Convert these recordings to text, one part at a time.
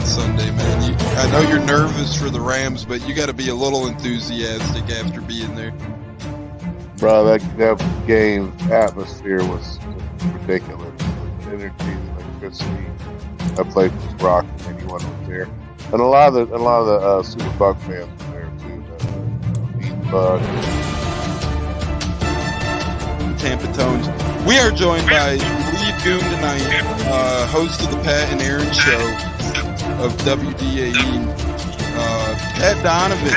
on Sunday, man? I know you're nervous for the Rams, but you got to be a little enthusiastic after being there. Bro, that game atmosphere was ridiculous. The energy, the electricity. That place was rocking. Anyone was there, and a lot of the Super Buck fans were there too. The Bucs. Tampa Tones. We are joined by lead goon tonight, host of the Pat and Aaron Show of WDAE, Pat Donovan.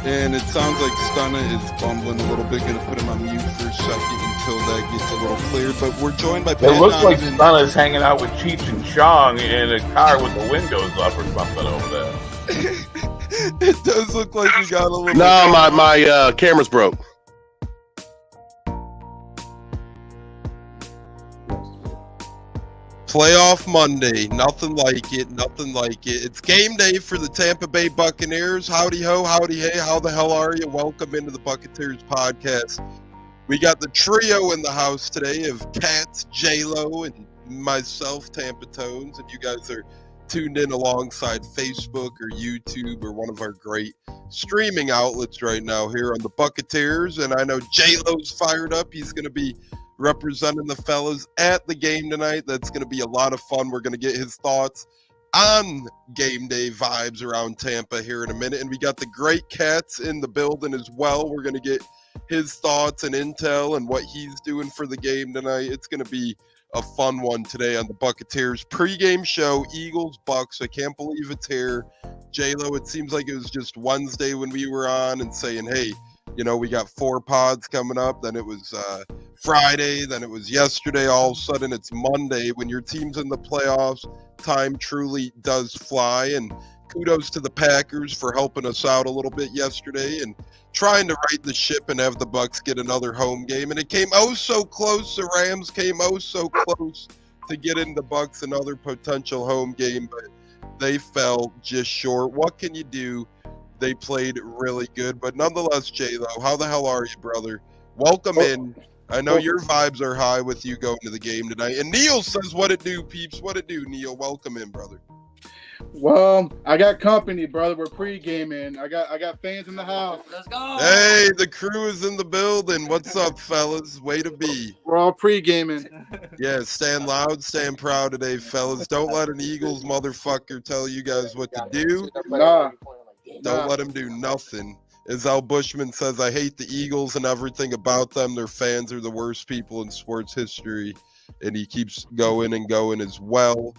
And it sounds like Stunna is bumbling a little bit. Going to put him on mute for a second until that gets a little clear. But we're joined by Pat Donovan. It looks like Stunna's hanging out with Cheech and Chong in a car with the windows up or something over there. It does look like we got a little... No, my camera's broke. Playoff Monday, nothing like it. It's game day for the Tampa Bay Buccaneers. Howdy ho, howdy hey, how the hell are you? Welcome into the Buccaneers podcast. We got the trio in the house today of Cats, J-Lo, and myself, Tampa Tones, and you guys are tuned in alongside Facebook or YouTube or one of our great streaming outlets right now here on the Buccaneers. And I know J-Lo's fired up. He's going to be representing the fellas at the game tonight. That's going to be a lot of fun. We're going to get his thoughts on game day vibes around Tampa here in a minute. And we got the great Cats in the building as well. We're going to get his thoughts and intel and what he's doing for the game tonight. It's going to be a fun one today on the Buccaneers pregame show, Eagles Bucs. I can't believe it's here. J-Lo, it seems like it was just Wednesday when we were on and saying, hey, you know, we got 4 pods coming up. Then it was Friday. Then it was yesterday. All of a sudden, it's Monday. When your team's in the playoffs, time truly does fly. And kudos to the Packers for helping us out a little bit yesterday and trying to right the ship and have the Bucs get another home game. And it came oh so close. The Rams came oh so close to getting the Bucs another potential home game, but they fell just short. What can you do? They played really good, but nonetheless, J-Lo, how the hell are you, brother? Welcome in. I know your vibes are high with you going to the game tonight. And Neil says, what it do, peeps? What it do, Neil? Welcome in, brother. Well, I got company, brother. We're pre-gaming. I got fans in the house. Let's go. Hey, the crew is in the building. What's up, fellas? Way to be. We're all pre-gaming. Yeah, stand loud, stand proud today, fellas. Don't let an Eagles motherfucker tell you guys what to do. Nah. Don't let him do nothing. As Al Bushman says, I hate the Eagles and everything about them. Their fans are the worst people in sports history. And he keeps going and going as well.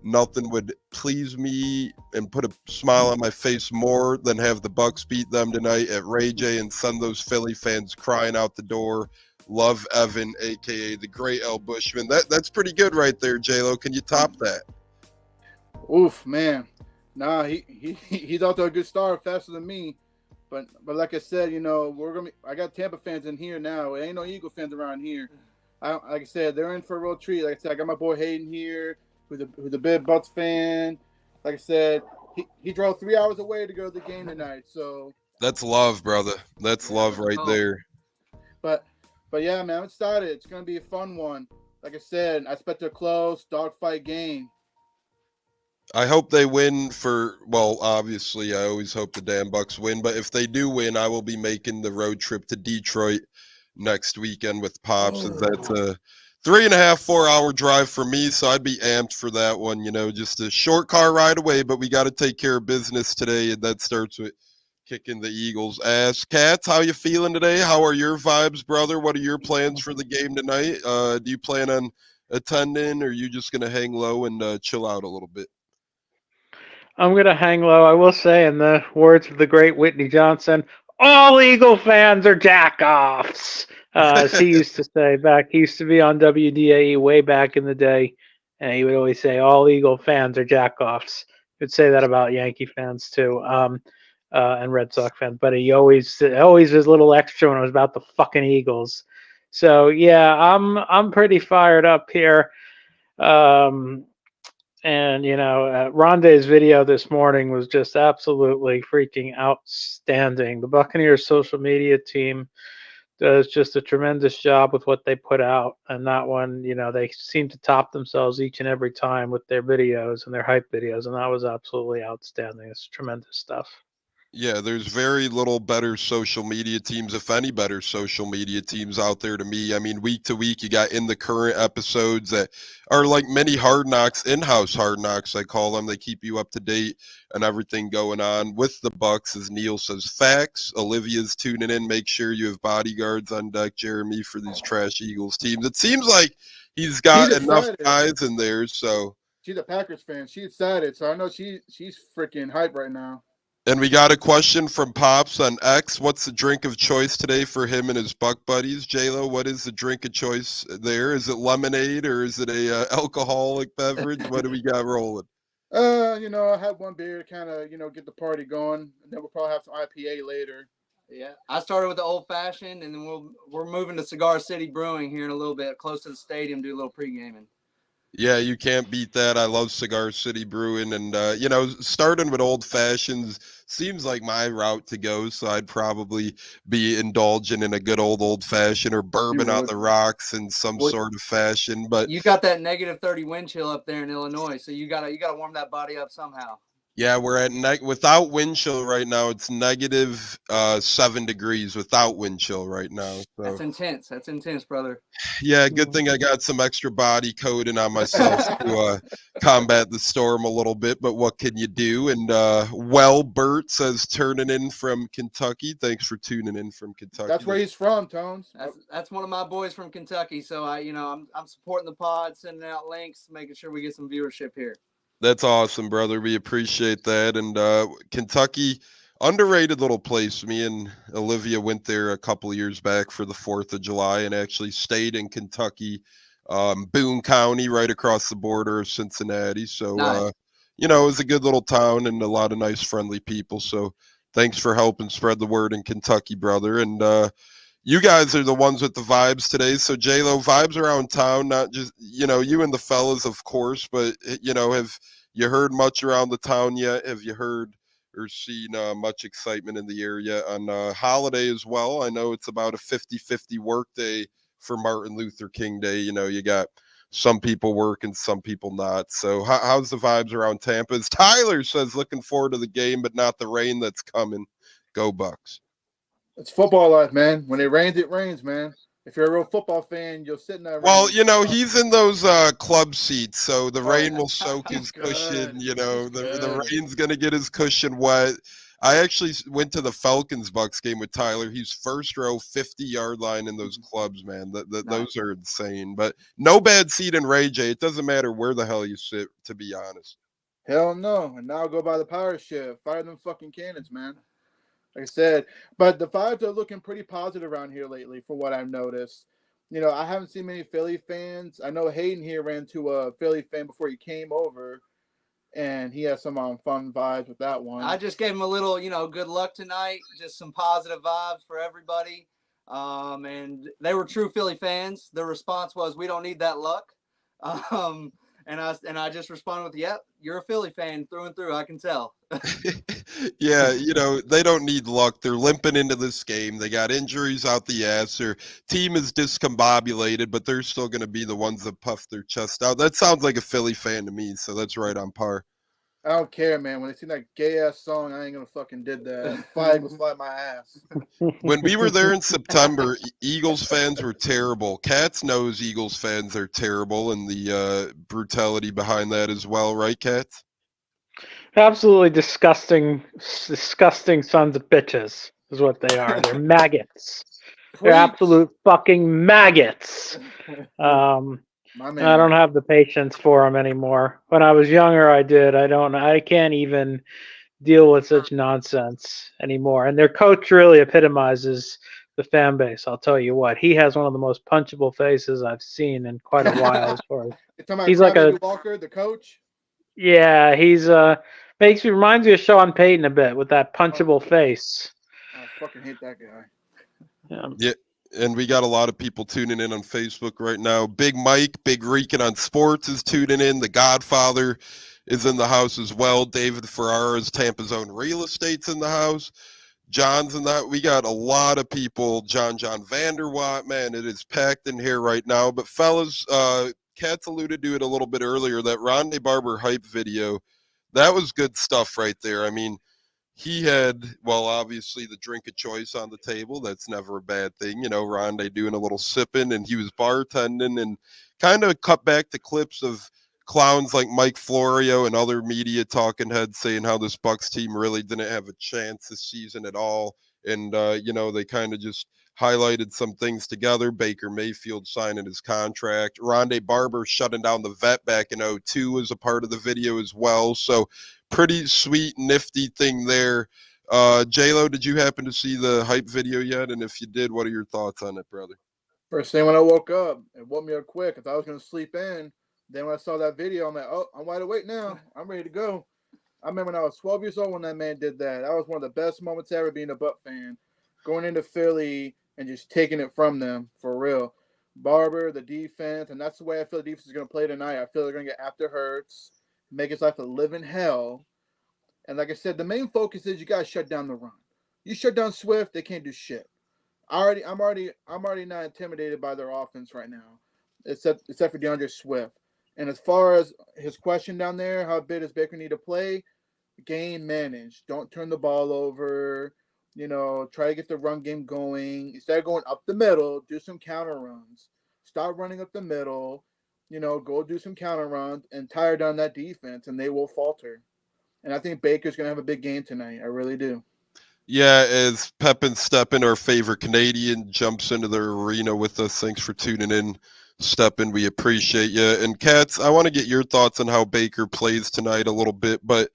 Nothing would please me and put a smile on my face more than have the Bucs beat them tonight at Ray J and send those Philly fans crying out the door. Love Evan, a.k.a. the great Al Bushman. That's pretty good right there, J-Lo. Can you top that? Oof, man. Nah, he's out to a good start faster than me. But like I said, you know, I got Tampa fans in here now. It ain't no Eagle fans around here. Like I said, they're in for a real treat. Like I said, I got my boy Hayden here, who's a big Bucs fan. Like I said, he drove 3 hours away to go to the game tonight. So that's love, brother. That's love right there. But yeah, man, I'm excited. It's gonna be a fun one. Like I said, I expect a close dogfight game. I hope they win well, obviously, I always hope the damn Bucs win. But if they do win, I will be making the road trip to Detroit next weekend with Pops. As that's a 3.5, 4 hour drive for me. So I'd be amped for that one. You know, just a short car ride away. But we got to take care of business today. And that starts with kicking the Eagles' ass. Cats, how you feeling today? How are your vibes, brother? What are your plans for the game tonight? Do you plan on attending, or are you just going to hang low and chill out a little bit? I'm going to hang low. I will say, in the words of the great Whitney Johnson, all Eagle fans are jack-offs. As he used to say back. He used to be on WDAE way back in the day, and he would always say, all Eagle fans are jack-offs. He would say that about Yankee fans, too, and Red Sox fans. But he always was a little extra when it was about the fucking Eagles. So, yeah, I'm pretty fired up here. And, you know, Ronde's video this morning was just absolutely freaking outstanding. The Buccaneers social media team does just a tremendous job with what they put out. And that one, they seem to top themselves each and every time with their videos and their hype videos. And that was absolutely outstanding. It's tremendous stuff. Yeah, there's very little better social media teams, if any better social media teams out there to me. I mean, week to week, you got in the current episodes that are like mini Hard Knocks, in-house Hard Knocks, I call them. They keep you up to date on everything going on with the Bucs, as Neil says. Facts. Olivia's tuning in. Make sure you have bodyguards on deck, Jeremy, for these trash Eagles teams. It seems like he's got enough guys in there, so. She's a Packers fan. She's excited, so I know she's freaking hype right now. And we got a question from Pops on X. What's the drink of choice today for him and his Buck buddies? J-Lo, what is the drink of choice there? Is it lemonade or is it a alcoholic beverage? What do we got rolling? I had one beer to kind of, get the party going. And then we'll probably have some IPA later. Yeah, I started with the old fashioned, and then we're moving to Cigar City Brewing here in a little bit, close to the stadium, do a little pre-gaming. Yeah, you can't beat that. I love Cigar City Brewing, and starting with old fashions seems like my route to go. So I'd probably be indulging in a good old fashioned or bourbon on the rocks in some sort of fashion. But you got that -30 wind chill up there in Illinois, so you gotta warm that body up somehow. Yeah, we're at without wind chill right now. It's -7 degrees without wind chill right now. So. That's intense. That's intense, brother. Yeah, good thing I got some extra body coating on myself to combat the storm a little bit. But what can you do? And Bert says turning in from Kentucky. Thanks for tuning in from Kentucky. That's where he's from, Tones. That's one of my boys from Kentucky. So I'm supporting the pod, sending out links, making sure we get some viewership here. That's awesome, brother. We appreciate that. And Kentucky, underrated little place. Me and Olivia went there a couple of years back for the 4th of July and actually stayed in Kentucky, Boone County, right across the border of Cincinnati. So, nice. It was a good little town and a lot of nice, friendly people. So thanks for helping spread the word in Kentucky, brother. And you guys are the ones with the vibes today. So, J-Lo, vibes around town, not just, you and the fellas, of course, but, have you heard much around the town yet? Have you heard or seen much excitement in the area on holiday as well? I know it's about a 50-50 work day for Martin Luther King Day. You got some people working, some people not. So how's the vibes around Tampa? As Tyler says, looking forward to the game, but not the rain that's coming. Go Bucs. It's football life, man. When it rains, man. If you're a real football fan, you'll sit in that rain. Well, he's in those club seats, so the rain will soak his cushion. The rain's going to get his cushion wet. I actually went to the Falcons-Bucs game with Tyler. He's first row, 50-yard line in those clubs, man. Those are insane. But no bad seat in Ray J. It doesn't matter where the hell you sit, to be honest. Hell no. And now I'll go by the pirate ship. Fire them fucking cannons, man. Like I said, but the vibes are looking pretty positive around here lately for what I've noticed. I haven't seen many Philly fans. I know Hayden here ran to a Philly fan before he came over, and he has some fun vibes with that one. I just gave him a little, good luck tonight, just some positive vibes for everybody. And they were true Philly fans. Their response was, "We don't need that luck." And I just responded with, "Yep, you're a Philly fan through and through. I can tell." Yeah, they don't need luck. They're limping into this game. They got injuries out the ass. Their team is discombobulated, but they're still going to be the ones that puff their chest out. That sounds like a Philly fan to me, so that's right on par. I don't care, man. When they sing that gay-ass song, I ain't going to fucking did that. Flag was fly my ass. When we were there in September, Eagles fans were terrible. Katz knows Eagles fans are terrible, and the brutality behind that as well, right, Katz? Absolutely disgusting sons of bitches is what they are. They're maggots. They're absolute fucking maggots. I don't have the patience for them anymore. When I was younger, I did. I can't even deal with such nonsense anymore. And their coach really epitomizes the fan base. I'll tell you what. He has one of the most punchable faces I've seen in quite a while. As far as he's like a Walker, the coach. Yeah, he's reminds me of Sean Payton a bit with that punchable face. I fucking hate that guy. Yeah. And we got a lot of people tuning in on Facebook right now. Big Mike, Big Rican on Sports is tuning in. The Godfather is in the house as well. David Ferrara's Tampa's Own Real Estate's in the house. John's and that. We got a lot of people. John Vanderwatt, man, it is packed in here right now. But fellas, Katz alluded to it a little bit earlier, that Ronde Barber hype video, that was good stuff right there. I mean, he had, well, obviously the drink of choice on the table. That's never a bad thing. You know, Ronde doing a little sipping, and he was bartending, and kind of cut back to clips of clowns like Mike Florio and other media talking heads saying how this Bucs team really didn't have a chance this season at all. And, you know, they kind of just highlighted some things together. Baker Mayfield signing his contract. Ronde Barber shutting down the vet back in 02 was a part of the video as well. So pretty sweet, nifty thing there. J-Lo, did you happen to see the hype video yet? And if you did, what are your thoughts on it, brother? First thing when I woke up, it woke me up quick. I thought I was going to sleep in. Then when I saw that video, I'm like, oh, I'm wide awake now. I'm ready to go. I remember when I was 12 years old when that man did that. That was one of the best moments ever being a Buc fan. Going into Philly and just taking it from them for real. Barber, the defense, and that's the way I feel the defense is going to play tonight. I feel they're going to get after Hurts, make his life a living hell. And like I said, the main focus is you got to shut down the run. You shut down Swift, they can't do shit. I'm already not intimidated by their offense right now, except for DeAndre Swift. And as far as his question down there, how big does Baker need to play? Game managed. Don't turn the ball over. You know, try to get the run game going. Instead of going up the middle, do some counter runs. Stop running up the middle. You know, go do some counter runs and tire down that defense, and they will falter. And I think Baker's going to have a big game tonight. I really do. Yeah, as Pepin Steppen, our favorite Canadian, jumps into the arena with us. Thanks for tuning in, Steppen. We appreciate you. And Katz, I want to get your thoughts on how Baker plays tonight a little bit, but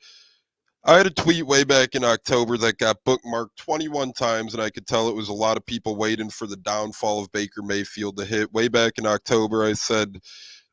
I had a tweet way back in October that got bookmarked 21 times, and I could tell it was a lot of people waiting for the downfall of Baker Mayfield to hit. Way back in October, I said,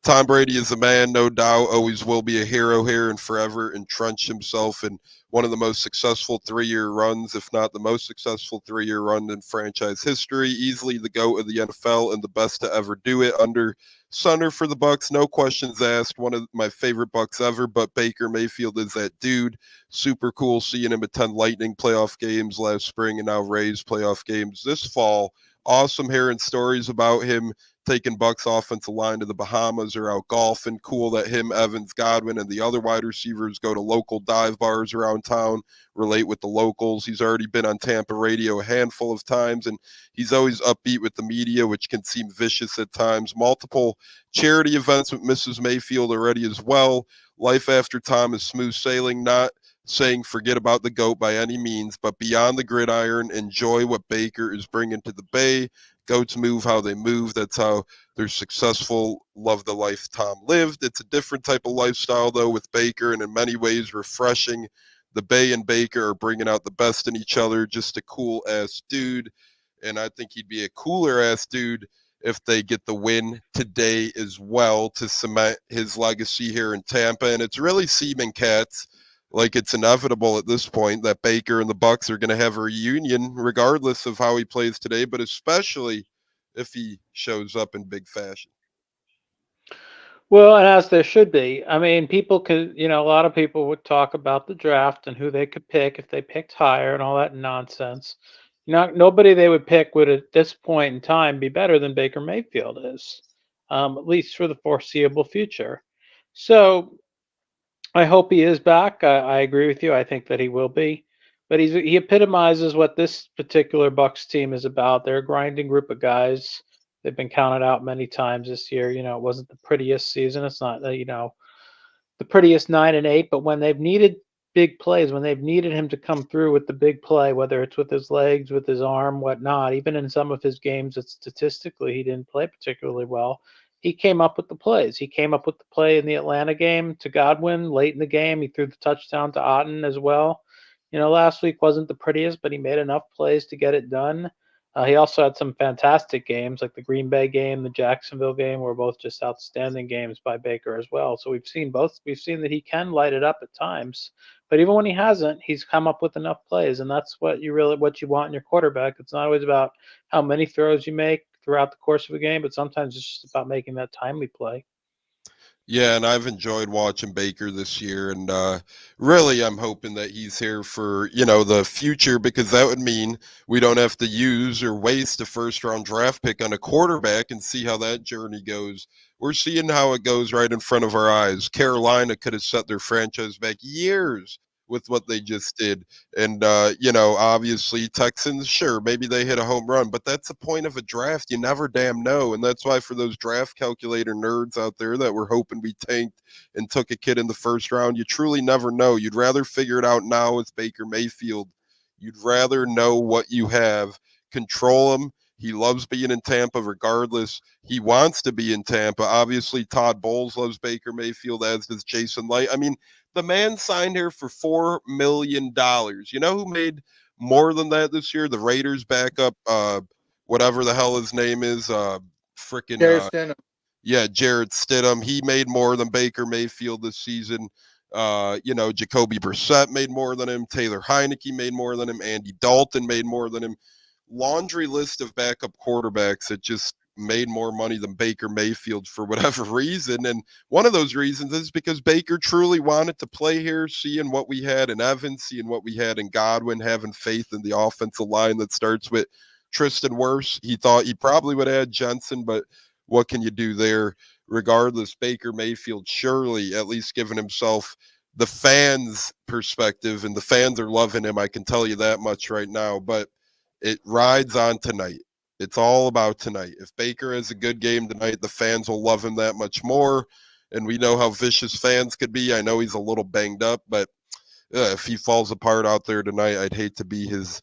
Tom Brady is a man, no doubt, always will be a hero here and forever, entrenched himself in one of the most successful 3-year runs, if not the most successful 3-year run in franchise history, easily the GOAT of the NFL and the best to ever do it under center for the Bucs, no questions asked, one of my favorite Bucs ever. But Baker Mayfield is that dude. Super cool seeing him attend Lightning playoff games last spring and now Rays playoff games this fall. Awesome hearing stories about him taking Bucs offensive line to the Bahamas or out golfing. Cool that him, Evans, Godwin, and the other wide receivers go to local dive bars around town, relate with the locals. He's already been on Tampa radio a handful of times, and he's always upbeat with the media, which can seem vicious at times. Multiple charity events with Mrs. Mayfield already as well. Life after Tom is smooth sailing, not saying forget about the GOAT by any means, but beyond the gridiron, enjoy what Baker is bringing to the Bay. Goats move how they move. That's how they're successful. Love the life Tom lived. It's a different type of lifestyle, though, with Baker, and in many ways refreshing. The Bay and Baker are bringing out the best in each other. Just a cool-ass dude, and I think he'd be a cooler-ass dude if they get the win today as well to cement his legacy here in Tampa. And it's really seeming, Cats, like it's inevitable at this point that Baker and the Bucs are going to have a reunion regardless of how he plays today, but especially if he shows up in big fashion. Well, and as there should be. I mean, people could, a lot of people would talk about the draft and who they could pick if they picked higher and all that nonsense. Nobody they would pick would at this point in time be better than Baker Mayfield is, at least for the foreseeable future. So I hope he is back. I agree with you. I think that he will be. But he epitomizes what this particular Bucs team is about. They're a grinding group of guys. They've been counted out many times this year. It wasn't the prettiest season. It's not, the prettiest 9-8. But when they've needed big plays, when they've needed him to come through with the big play, whether it's with his legs, with his arm, whatnot, even in some of his games that statistically he didn't play particularly well, he came up with the plays. He came up with the play in the Atlanta game to Godwin late in the game. He threw the touchdown to Otten as well. Last week wasn't the prettiest, but he made enough plays to get it done. He also had some fantastic games, like the Green Bay game, the Jacksonville game, were both just outstanding games by Baker as well. So we've seen both. We've seen that he can light it up at times, but even when he hasn't, he's come up with enough plays, and that's what you want in your quarterback. It's not always about how many throws you make throughout the course of a game, but sometimes it's just about making that timely play. Yeah, and I've enjoyed watching Baker this year, and really I'm hoping that he's here for, the future, because that would mean we don't have to use or waste a first-round draft pick on a quarterback and see how that journey goes. We're seeing how it goes right in front of our eyes. Carolina could have set their franchise back years with what they just did. And, obviously Texans, sure, maybe they hit a home run, but that's the point of a draft. You never damn know. And that's why for those draft calculator nerds out there that were hoping we tanked and took a kid in the first round, you truly never know. You'd rather figure it out now with Baker Mayfield. You'd rather know what you have, control him. He loves being in Tampa regardless. He wants to be in Tampa. Obviously, Todd Bowles loves Baker Mayfield, as does Jason Light. I mean, the man signed here for $4 million. You know who made more than that this year? The Raiders backup, whatever the hell his name is, freaking Jarrett Stidham. yeah, Jarrett Stidham. He made more than Baker Mayfield this season. Jacoby Brissett made more than him. Taylor Heineke made more than him. Andy Dalton made more than him. Laundry list of backup quarterbacks that just made more money than Baker Mayfield for whatever reason. And one of those reasons is because Baker truly wanted to play here, seeing what we had in Evans, seeing what we had in Godwin, having faith in the offensive line that starts with Tristan Wirfs. He thought he probably would add Jensen, but what can you do there? Regardless, Baker Mayfield surely at least given himself the fans' perspective, and the fans are loving him. I can tell you that much right now, but it rides on tonight. It's all about tonight. If Baker has a good game tonight, the fans will love him that much more. And we know how vicious fans could be. I know he's a little banged up, but if he falls apart out there tonight, I'd hate to be his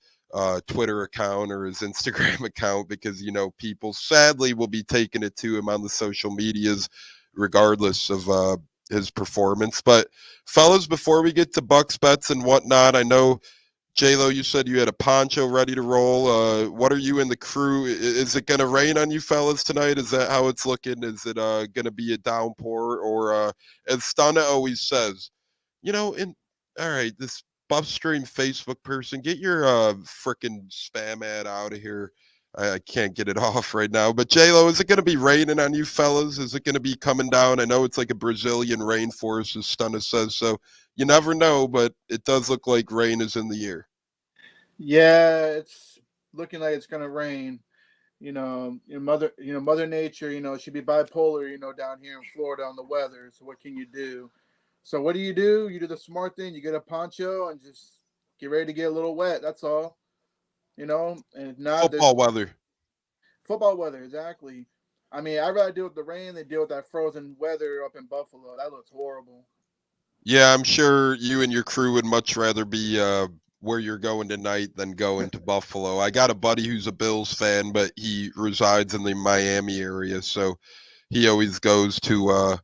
Twitter account or his Instagram account, because, people sadly will be taking it to him on the social medias regardless of his performance. But fellas, before we get to Bucs bets and whatnot, I know J-Lo, you said you had a poncho ready to roll. What are you and the crew? Is it going to rain on you fellas tonight? Is that how it's looking? Is it going to be a downpour? Or as Stunna always says, all right, this Buffstream Facebook person, get your freaking spam ad out of here. I can't get it off right now. But J-Lo, is it going to be raining on you fellas? Is it going to be coming down? I know it's like a Brazilian rainforest, as Stunna says, so you never know, but it does look like rain is in the air. Yeah, it's looking like it's gonna rain. Mother Nature, should be bipolar, down here in Florida on the weather. So what can you do? So what do? You do the smart thing. You get a poncho and just get ready to get a little wet. That's all. And if not, football weather, exactly. I mean, I'd rather deal with the rain than deal with that frozen weather up in Buffalo. That looks horrible. Yeah, I'm sure you and your crew would much rather be where you're going tonight than going to Buffalo. I got a buddy who's a Bills fan, but he resides in the Miami area, so he always goes to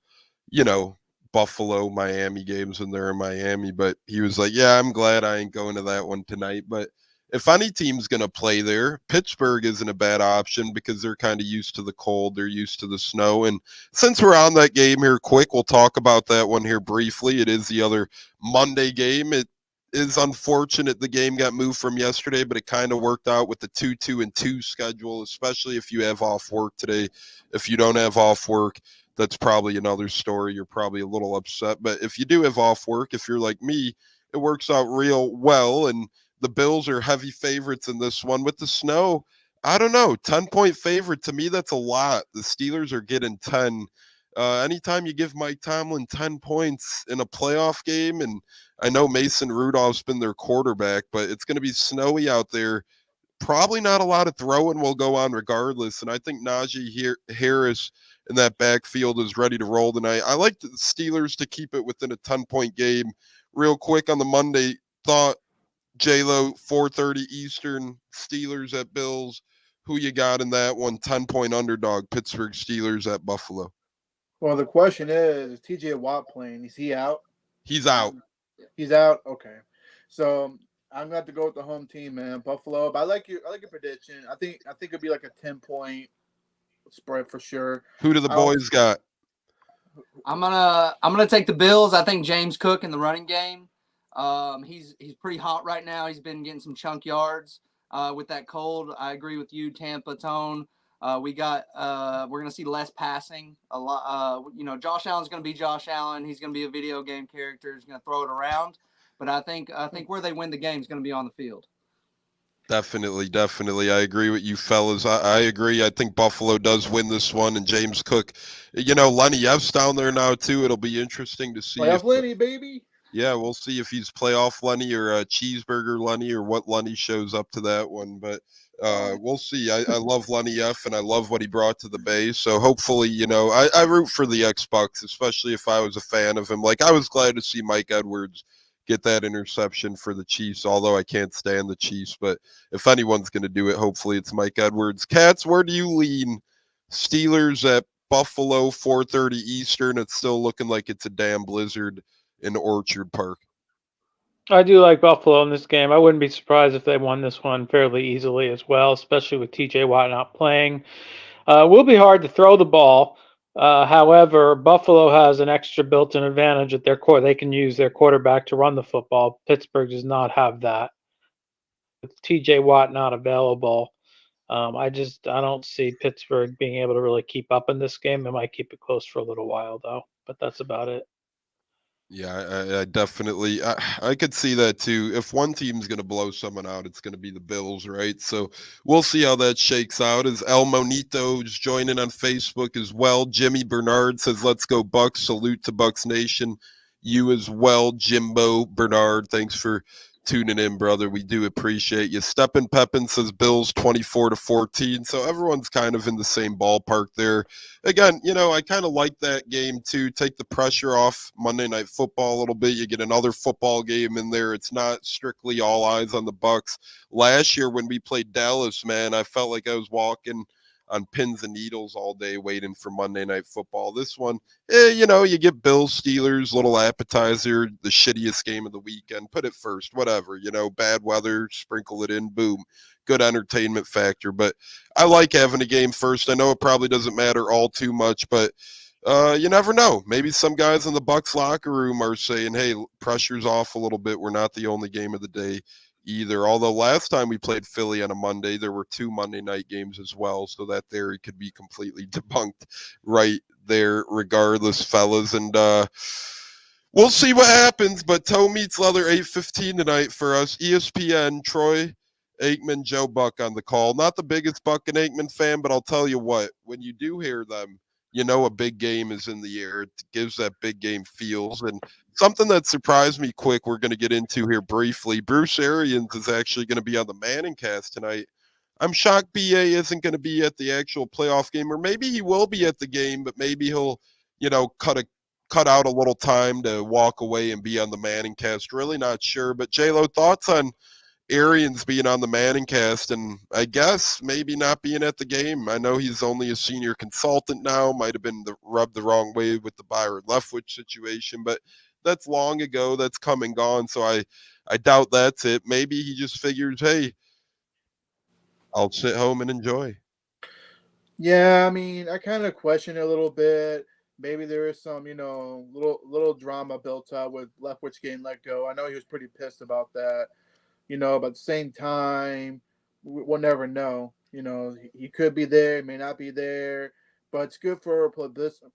Buffalo, Miami games when they're in Miami. But he was like, yeah, I'm glad I ain't going to that one tonight. But if any team's going to play there, Pittsburgh isn't a bad option because they're kind of used to the cold. They're used to the snow. And since we're on that game here quick, we'll talk about that one here briefly. It is the other Monday game. It is unfortunate the game got moved from yesterday, but it kind of worked out with the 2-2-2 schedule, especially if you have off work today. If you don't have off work, that's probably another story. You're probably a little upset. But if you do have off work, if you're like me, it works out real well. And the Bills are heavy favorites in this one. With the snow, I don't know, 10-point favorite, to me, that's a lot. The Steelers are getting 10. Anytime you give Mike Tomlin 10 points in a playoff game, and I know Mason Rudolph's been their quarterback, but it's going to be snowy out there. Probably not a lot of throwing will go on regardless. And I think Najee Harris in that backfield is ready to roll tonight. I like the Steelers to keep it within a 10-point game. Real quick on the Monday thought, J-Lo, 4:30 Eastern, Steelers at Bills. Who you got in that one? 10-point underdog, Pittsburgh Steelers at Buffalo. Well, the question is TJ Watt playing? Is he out? He's out. He's out? Okay. So I'm gonna have to go with the home team, man. Buffalo. But I like your prediction. I think it'll be like a 10-point spread for sure. Who do the boys got? I'm gonna take the Bills. I think James Cook in the running game. He's pretty hot right now. He's been getting some chunk yards with that cold. I agree with you, Tampa Tone. We're going to see less passing. A lot. Josh Allen's going to be Josh Allen. He's going to be a video game character. He's going to throw it around. But I think where they win the game is going to be on the field. Definitely. I agree with you fellas. I agree. I think Buffalo does win this one, and James Cook, Lenny F's down there now too. It'll be interesting to see. Playoff Lenny, baby. Yeah, we'll see if he's playoff Lenny or cheeseburger Lenny or what Lenny shows up to that one. But we'll see. I love Lenny F, and I love what he brought to the Bay. So hopefully, I root for the X-Bucks, especially if I was a fan of him. Like, I was glad to see Mike Edwards get that interception for the Chiefs, although I can't stand the Chiefs. But if anyone's going to do it, hopefully it's Mike Edwards. Cats, where do you lean? Steelers at Buffalo, 4:30 Eastern. It's still looking like it's a damn blizzard in Orchard Park. I do like Buffalo in this game. I wouldn't be surprised if they won this one fairly easily as well, especially with TJ Watt not playing. It will be hard to throw the ball. However, Buffalo has an extra built-in advantage at their core. They can use their quarterback to run the football. Pittsburgh does not have that. With TJ Watt not available, I don't see Pittsburgh being able to really keep up in this game. They might keep it close for a little while, though, but that's about it. Yeah, I definitely, I could see that too. If one team's going to blow someone out, it's going to be the Bills, right? So we'll see how that shakes out. As El Monito is joining on Facebook as well. Jimmy Bernard says, let's go Bucs. Salute to Bucs Nation. You as well, Jimbo Bernard. Thanks for tuning in, brother. We do appreciate you. Steppen Peppin says Bills 24-14. So everyone's kind of in the same ballpark there. Again, I kind of like that game too. Take the pressure off Monday Night Football a little bit. You get another football game in there. It's not strictly all eyes on the Bucs. Last year when we played Dallas, man, I felt like I was walking on pins and needles all day waiting for Monday Night Football. This one, you get Bills, Steelers, little appetizer, the shittiest game of the weekend. Put it first, whatever. Bad weather, sprinkle it in, boom. Good entertainment factor. But I like having a game first. I know it probably doesn't matter all too much, but you never know. Maybe some guys in the Bucs locker room are saying, hey, pressure's off a little bit. We're not the only game of the day either. Although last time we played Philly on a Monday, there were 2 Monday night games as well. So that theory could be completely debunked right there, regardless, fellas. And we'll see what happens. But Toe Meets Leather, 8:15 tonight for us. ESPN, Troy Aikman, Joe Buck on the call. Not the biggest Buck and Aikman fan, but I'll tell you what, when you do hear them, a big game is in the air. It gives that big game feels. And something that surprised me quick, we're going to get into here briefly. Bruce Arians is actually going to be on the Manning cast tonight. I'm shocked BA isn't going to be at the actual playoff game, or maybe he will be at the game, but maybe he'll, cut out a little time to walk away and be on the Manning cast. Really not sure. But J-Lo, thoughts on Arians being on the Manning cast and I guess maybe not being at the game? I know he's only a senior consultant now, might have been rubbed the wrong way with the Byron Leftwich situation, but that's long ago. That's come and gone. So I doubt that's it. Maybe he just figures, hey, I'll sit home and enjoy. Yeah, I mean, I kind of question it a little bit. Maybe there is some, little drama built up with Leftwich getting let go. I know he was pretty pissed about that. But at the same time, we'll never know. He could be there, he may not be there, but it's good for publicity,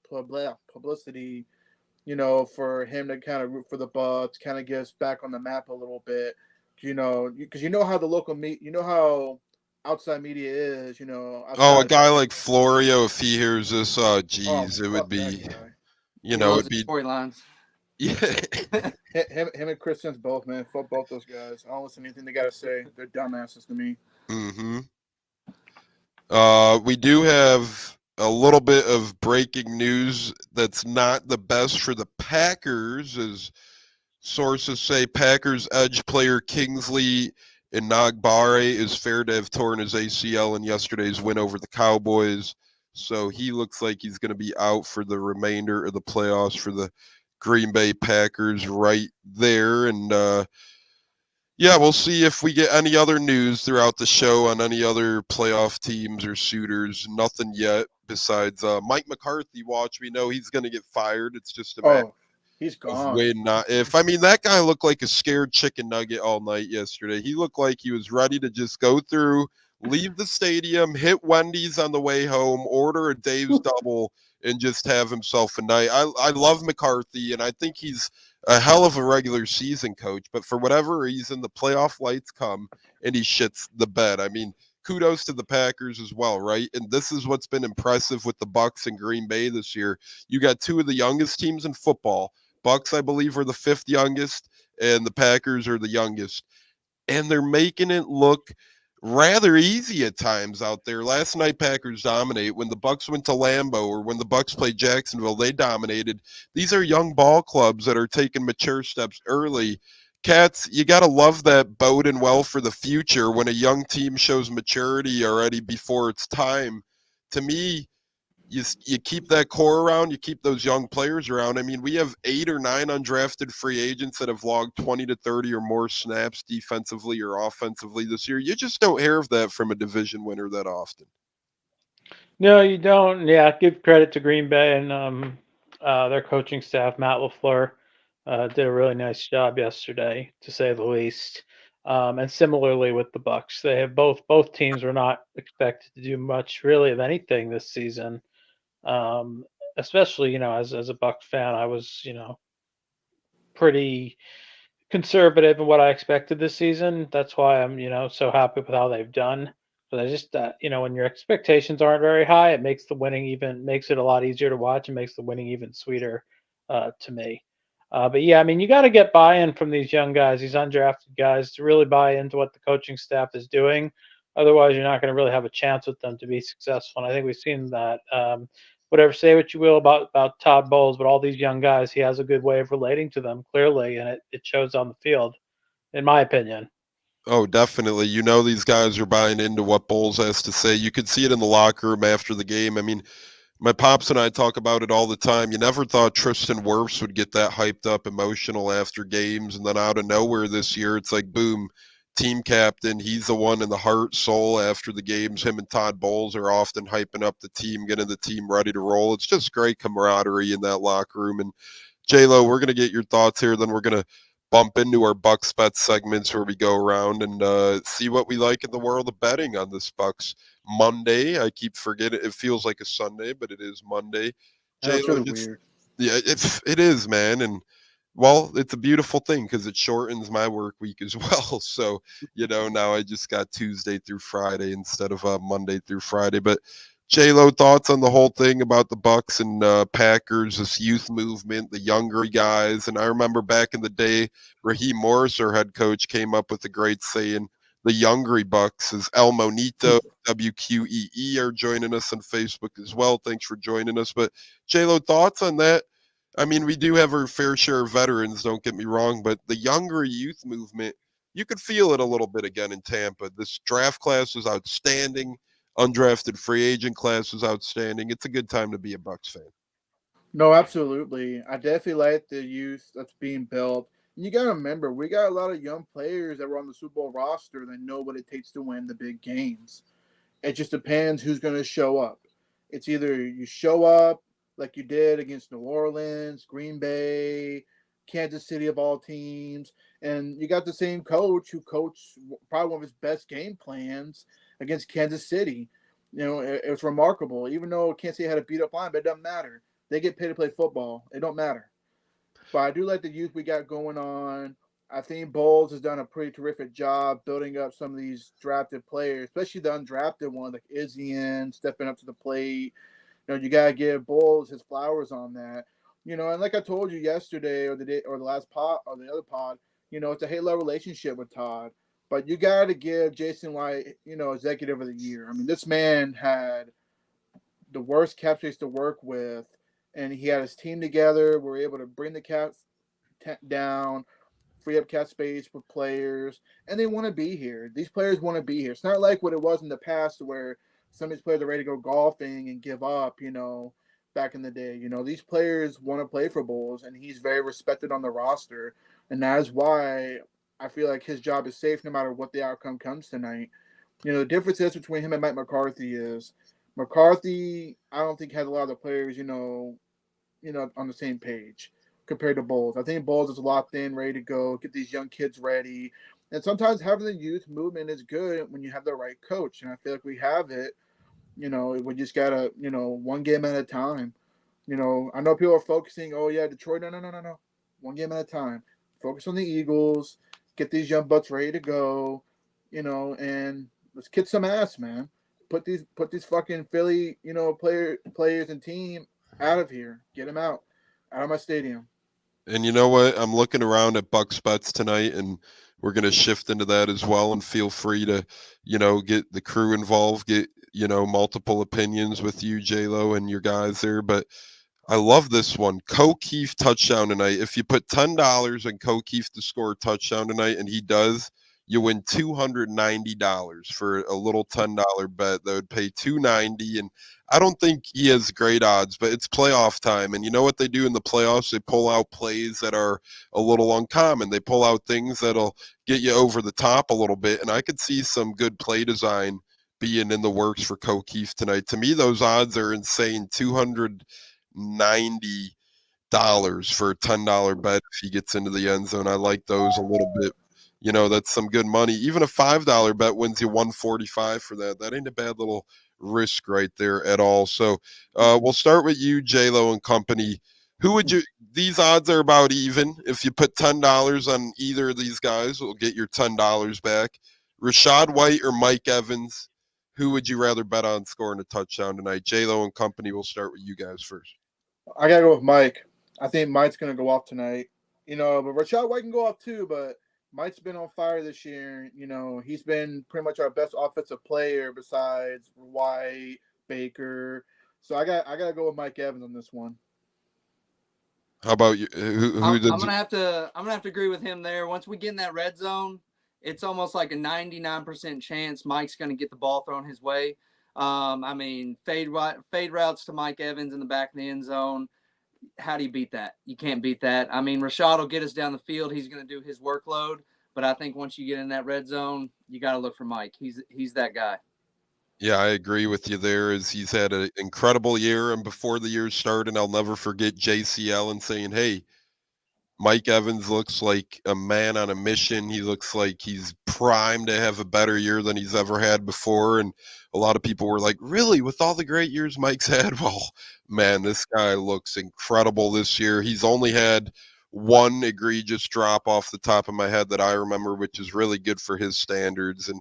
for him to kind of root for the Bucs, kind of get us back on the map a little bit, because how the local how outside media is, a guy like Florio, if he hears this, it would be, it'd be storylines. Yeah. him and Christians both, man. Fuck both those guys. I don't listen to anything they gotta say. They're dumbasses to me. Mm-hmm. We do have a little bit of breaking news that's not the best for the Packers, as sources say Packers edge player Kingsley Enagbare is fair to have torn his ACL in yesterday's win over the Cowboys. So he looks like he's going to be out for the remainder of the playoffs for the Green Bay Packers right there. And we'll see if we get any other news throughout the show on any other playoff teams or suitors. Nothing yet besides Mike McCarthy. Watch, we know he's going to get fired. It's just a matter he's gone. When not if. I mean, that guy looked like a scared chicken nugget all night yesterday. He looked like he was ready to just go through, leave the stadium, hit Wendy's on the way home, order a Dave's double, and just have himself a night. I love McCarthy, and I think he's a hell of a regular season coach, but for whatever reason, the playoff lights come and he shits the bed. I mean, kudos to the Packers as well, right? And this is what's been impressive with the Bucs and Green Bay this year. You got two of the youngest teams in football. Bucs, I believe, are the fifth youngest, and the Packers are the youngest. And they're making it look rather easy at times out there. Last night, Packers dominate. When the Bucs went to Lambeau or when the Bucs played Jacksonville, they dominated. These are young ball clubs that are taking mature steps early. Cats, you got to love that boding well for the future when a young team shows maturity already before its time. To me, you keep that core around, you keep those young players around. I mean, we have 8 or 9 undrafted free agents that have logged 20 to 30 or more snaps defensively or offensively this year. You just don't hear of that from a division winner that often. No, you don't. Yeah, give credit to Green Bay and their coaching staff. Matt LaFleur did a really nice job yesterday, to say the least. And similarly with the Bucs, they have both teams were not expected to do much really of anything this season. Especially as a Bucs fan, I was pretty conservative in what I expected this season. That's why I'm so happy with how they've done. But I just when your expectations aren't very high, it makes makes it a lot easier to watch and makes the winning even sweeter to me. But yeah, I mean, you got to get buy-in from these young guys, these undrafted guys, to really buy into what the coaching staff is doing. Otherwise, you're not going to really have a chance with them to be successful. And I think we've seen that. Say what you will about Todd Bowles, but all these young guys, he has a good way of relating to them clearly, and it shows on the field, in my opinion. Oh, definitely. These guys are buying into what Bowles has to say. You could see it in the locker room after the game. I mean, my pops and I talk about it all the time. You never thought Tristan Wirfs would get that hyped up, emotional after games, and then out of nowhere this year, it's like, boom, team captain. He's the one in the heart, soul after the games. Him and Todd Bowles are often hyping up the team, getting the team ready to roll. It's just great camaraderie in that locker room. And J-Lo, we're going to get your thoughts here. Then we're going to bump into our Bucs Bets segments where we go around and see what we like in the world of betting on this Bucs Monday. I keep forgetting it feels like a Sunday, but it is Monday. That's J-Lo, really weird. yeah, it is, man. And well, it's a beautiful thing because it shortens my work week as well. So, now I just got Tuesday through Friday instead of Monday through Friday. But J-Lo, thoughts on the whole thing about the Bucs and Packers, this youth movement, the younger guys. And I remember back in the day, Raheem Morris, our head coach, came up with a great saying, the younger Bucs is El Monito, WQEE are joining us on Facebook as well. Thanks for joining us. But J-Lo, thoughts on that? I mean, we do have our fair share of veterans, don't get me wrong, but the younger youth movement, you could feel it a little bit again in Tampa. This draft class was outstanding. Undrafted free agent class was outstanding. It's a good time to be a Bucs fan. No, absolutely. I definitely like the youth that's being built. And you got to remember, we got a lot of young players that were on the Super Bowl roster that know what it takes to win the big games. It just depends who's going to show up. It's either you show up like you did against New Orleans, Green Bay, Kansas City of all teams, and you got the same coach who coached probably one of his best game plans against Kansas City. It was remarkable. Even though Kansas City had a beat up line, but it doesn't matter. They get paid to play football. It don't matter. But I do like the youth we got going on. I think Bowles has done a pretty terrific job building up some of these drafted players, especially the undrafted ones like Izzian stepping up to the plate. You gotta give Bowles his flowers on that. And like I told you yesterday or the last pod or the other pod, it's a halo relationship with Todd. But you gotta give Jason White, executive of the year. I mean, this man had the worst cap space to work with, and he had his team together. We're able to bring the cap down, free up cap space with players, and they want to be here. These players want to be here. It's not like what it was in the past where some of these players are ready to go golfing and give up, back in the day. These players want to play for Bulls, and he's very respected on the roster, and that is why I feel like his job is safe no matter what the outcome comes tonight. The difference is between him and Mike McCarthy is McCarthy, I don't think has a lot of the players, on the same page compared to Bowles. I think Bowles is locked in, ready to go, get these young kids ready. And sometimes having the youth movement is good when you have the right coach. And I feel like we have it. We just gotta, one game at a time. I know people are focusing, oh yeah, Detroit. No, no, no, no, no. One game at a time. Focus on the Eagles. Get these young bucks ready to go. And let's kick some ass, man. Put these fucking Philly, players and team out of here. Get them out of my stadium. And you know what? I'm looking around at Bucs Bets tonight, and we're going to shift into that as well. And feel free to, get the crew involved, get, multiple opinions with you, J-Lo, and your guys there. But I love this one. O'Keefe touchdown tonight. If you put $10 on O'Keefe to score a touchdown tonight, and he does, you win $290 for a little $10 bet that would pay $290. And I don't think he has great odds, but it's playoff time. And you know what they do in the playoffs? They pull out plays that are a little uncommon. They pull out things that'll get you over the top a little bit. And I could see some good play design being in the works for O'Keefe tonight. To me, those odds are insane. $290 for a $10 bet if he gets into the end zone. I like those a little bit. That's some good money. Even a $5 bet wins you $145 for that. That ain't a bad little risk right there at all. So we'll start with you, J-Lo and company. Who would you? These odds are about even. If you put $10 on either of these guys, we'll get your $10 back. Rachaad White or Mike Evans? Who would you rather bet on scoring a touchdown tonight? J-Lo and company. We'll start with you guys first. I gotta go with Mike. I think Mike's gonna go off tonight. But Rachaad White can go off too. But Mike's been on fire this year. He's been pretty much our best offensive player besides White, Baker. So I gotta go with Mike Evans on this one. How about you? Who I'm gonna have to agree with him there. Once we get in that red zone, it's almost like a 99% chance Mike's gonna get the ball thrown his way. Fade routes to Mike Evans in the back of the end zone. How do you beat that? You can't beat that. Rachaad will get us down the field. He's going to do his workload. But I think once you get in that red zone, you got to look for Mike. He's that guy. Yeah, I agree with you there. As he's had an incredible year, and before the year started, I'll never forget JC Allen saying, "Hey, Mike Evans looks like a man on a mission. He looks like he's primed to have a better year than he's ever had before." And a lot of people were like, "Really? With all the great years Mike's had?" Well, man, this guy looks incredible this year. He's only had one egregious drop off the top of my head that I remember, which is really good for his standards. And,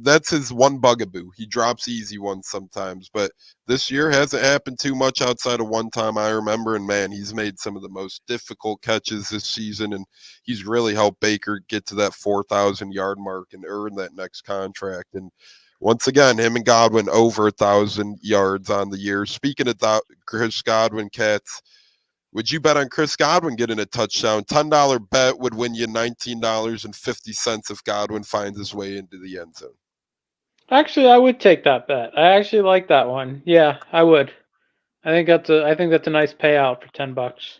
that's his one bugaboo. He drops easy ones sometimes, but this year hasn't happened too much outside of one time I remember. And man, he's made some of the most difficult catches this season, and he's really helped Baker get to that 4,000-yard mark and earn that next contract. And once again, him and Godwin over 1,000 yards on the year. Speaking of that, Chris Godwin, Cats, would you bet on Chris Godwin getting a touchdown? $10 bet would win you $19.50 if Godwin finds his way into the end zone. Actually, I would take that bet. I actually like that one. Yeah, I would. I think that's a nice payout for $10.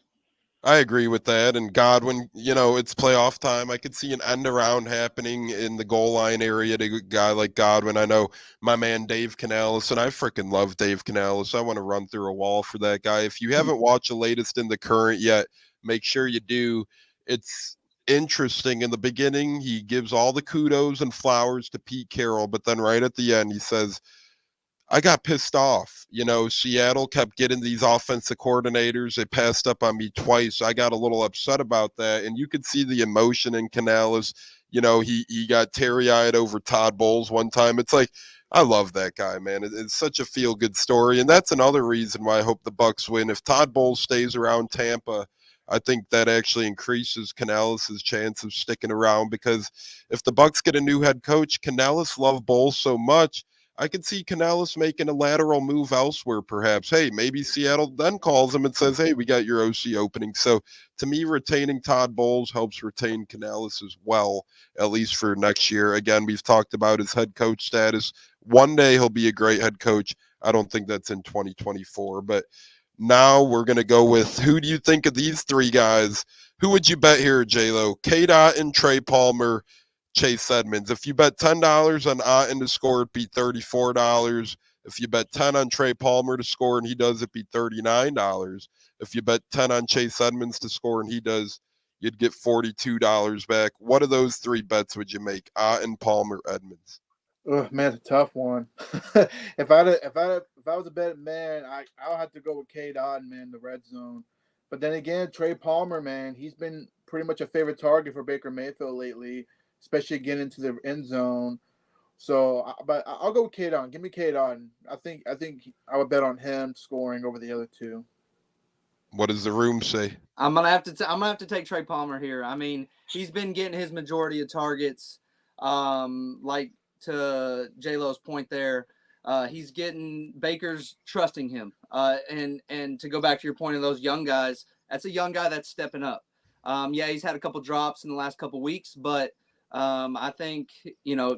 I agree with that. And Godwin, it's playoff time. I could see an end around happening in the goal line area to a guy like Godwin. I know my man Dave Canales, and I freaking love Dave Canales. I want to run through a wall for that guy. If you haven't watched the latest in the current yet, make sure you do. It's interesting. In the beginning, he gives all the kudos and flowers to Pete Carroll, but then right at the end, he says, I got pissed off. Seattle kept getting these offensive coordinators. They passed up on me twice. I got a little upset about that. And you could see the emotion in Canales. He got teary-eyed over Todd Bowles one time. It's like, I love that guy, man. It's such a feel-good story. And that's another reason why I hope the Bucs win. If Todd Bowles stays around Tampa, I think that actually increases Canales' chance of sticking around, because if the Bucs get a new head coach, Canales loved Bowles so much, I could see Canales making a lateral move elsewhere, perhaps. Hey, maybe Seattle then calls him and says, hey, we got your OC opening. So to me, retaining Todd Bowles helps retain Canales as well, at least for next year. Again, we've talked about his head coach status. One day he'll be a great head coach. I don't think that's in 2024. But now we're going to go with, who do you think of these three guys? Who would you bet here, J-Lo? K-Dot and Trey Palmer, Chase Edmonds. If you bet $10 on Otten to score, it'd be $34. If you bet 10 on Trey Palmer to score and he does, it'd be $39. If you bet 10 on Chase Edmonds to score and he does, you'd get $42 back. What of those 3 bets would you make? Otten, Palmer, Edmonds. Oh man, it's a tough one. if I was a betting man, I'll have to go with Cade Otton, man, the red zone. But then again, Trey Palmer, man, he's been pretty much a favorite target for Baker Mayfield lately, especially getting into the end zone. So, but I'll go with Cade Otton. Give me Cade Otton. I think I would bet on him scoring over the other 2. What does the room say? I'm gonna have to take Trey Palmer here. I mean, he's been getting his majority of targets. Like to J-Lo's point there, he's getting Baker's trusting him. And to go back to your point of those young guys, that's a young guy that's stepping up. Yeah, he's had a couple drops in the last couple weeks, but I think,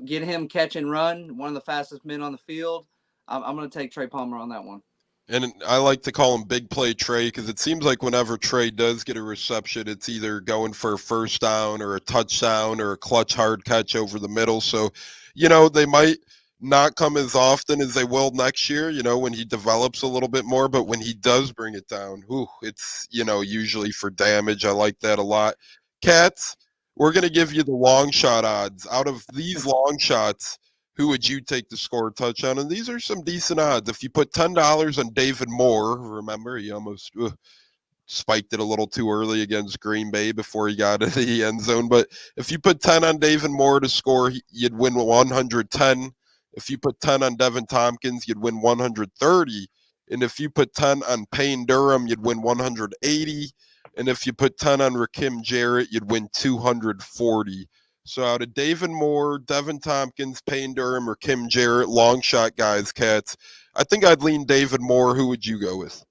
get him catch and run, one of the fastest men on the field. I'm going to take Trey Palmer on that one. And I like to call him Big Play Trey because it seems like whenever Trey does get a reception, it's either going for a first down or a touchdown or a clutch hard catch over the middle. So, they might not come as often as they will next year, when he develops a little bit more. But when he does bring it down, it's, usually for damage. I like that a lot. Cats, we're going to give you the long shot odds. Out of these long shots, who would you take to score a touchdown? And these are some decent odds. If you put $10 on David Moore, remember, he almost spiked it a little too early against Green Bay before he got into the end zone. But if you put 10 on David Moore to score, you'd win 110. If you put 10 on Devin Tompkins, you'd win 130. And if you put 10 on Payne Durham, you'd win 180. And if you put 10 on Rakim Jarrett, you'd win 240. So out of David Moore, Devin Tompkins, Payne Durham, or Kim Jarrett, long shot guys, Cats, I think I'd lean David Moore. Who would you go with?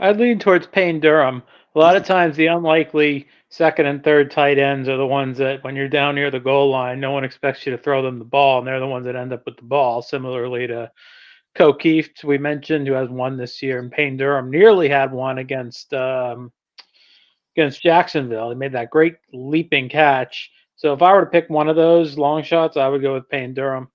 I'd lean towards Payne Durham. A lot of times the unlikely second and third tight ends are the ones that when you're down near the goal line, no one expects you to throw them the ball, and they're the ones that end up with the ball, similarly to O'Keefe, we mentioned, who has one this year, and Payne Durham nearly had one against Jacksonville. He made that great leaping catch. So if I were to pick one of those long shots, I would go with Payne Durham.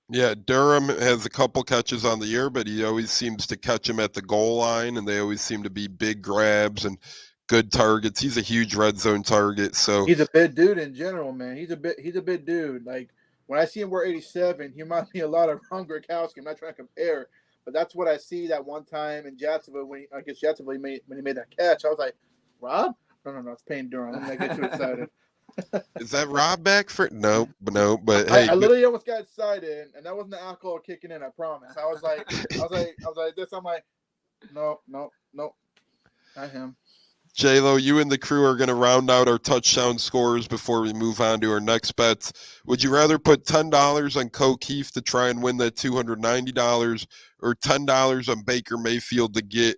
Yeah, Durham has a couple catches on the year, but he always seems to catch them at the goal line, and they always seem to be big grabs and good targets. He's a huge red zone target. So he's a big dude in general, man. He's a big dude. Like when I see him wear 87, he reminds me a lot of Ron Gronkowski. I'm not trying to compare, but that's what I see that one time in Jacksonville when he made that catch. I was like, Rob? No, it's Payne Durham. I'm gonna get too excited. Is that Rob back for no, but hey, I literally almost got excited, and that wasn't the alcohol kicking in. I promise. I was like this. I'm like, no, not him. J-Lo, you and the crew are going to round out our touchdown scores before we move on to our next bets. Would you rather put $10 on O'Keefe to try and win that $290, or $10 on Baker Mayfield to get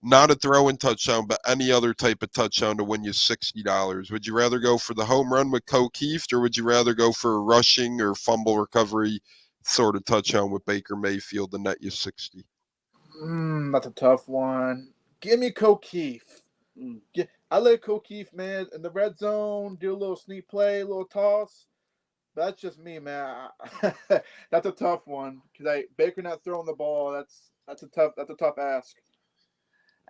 not a throw-in touchdown, but any other type of touchdown to win you $60? Would you rather go for the home run with O'Keefe, or would you rather go for a rushing or fumble recovery sort of touchdown with Baker Mayfield to net you 60? That's a tough one. Give me O'Keefe. I let O'Keefe, man, in the red zone, do a little sneak play, a little toss. That's just me, man. That's a tough one because Baker not throwing the ball. That's a tough ask.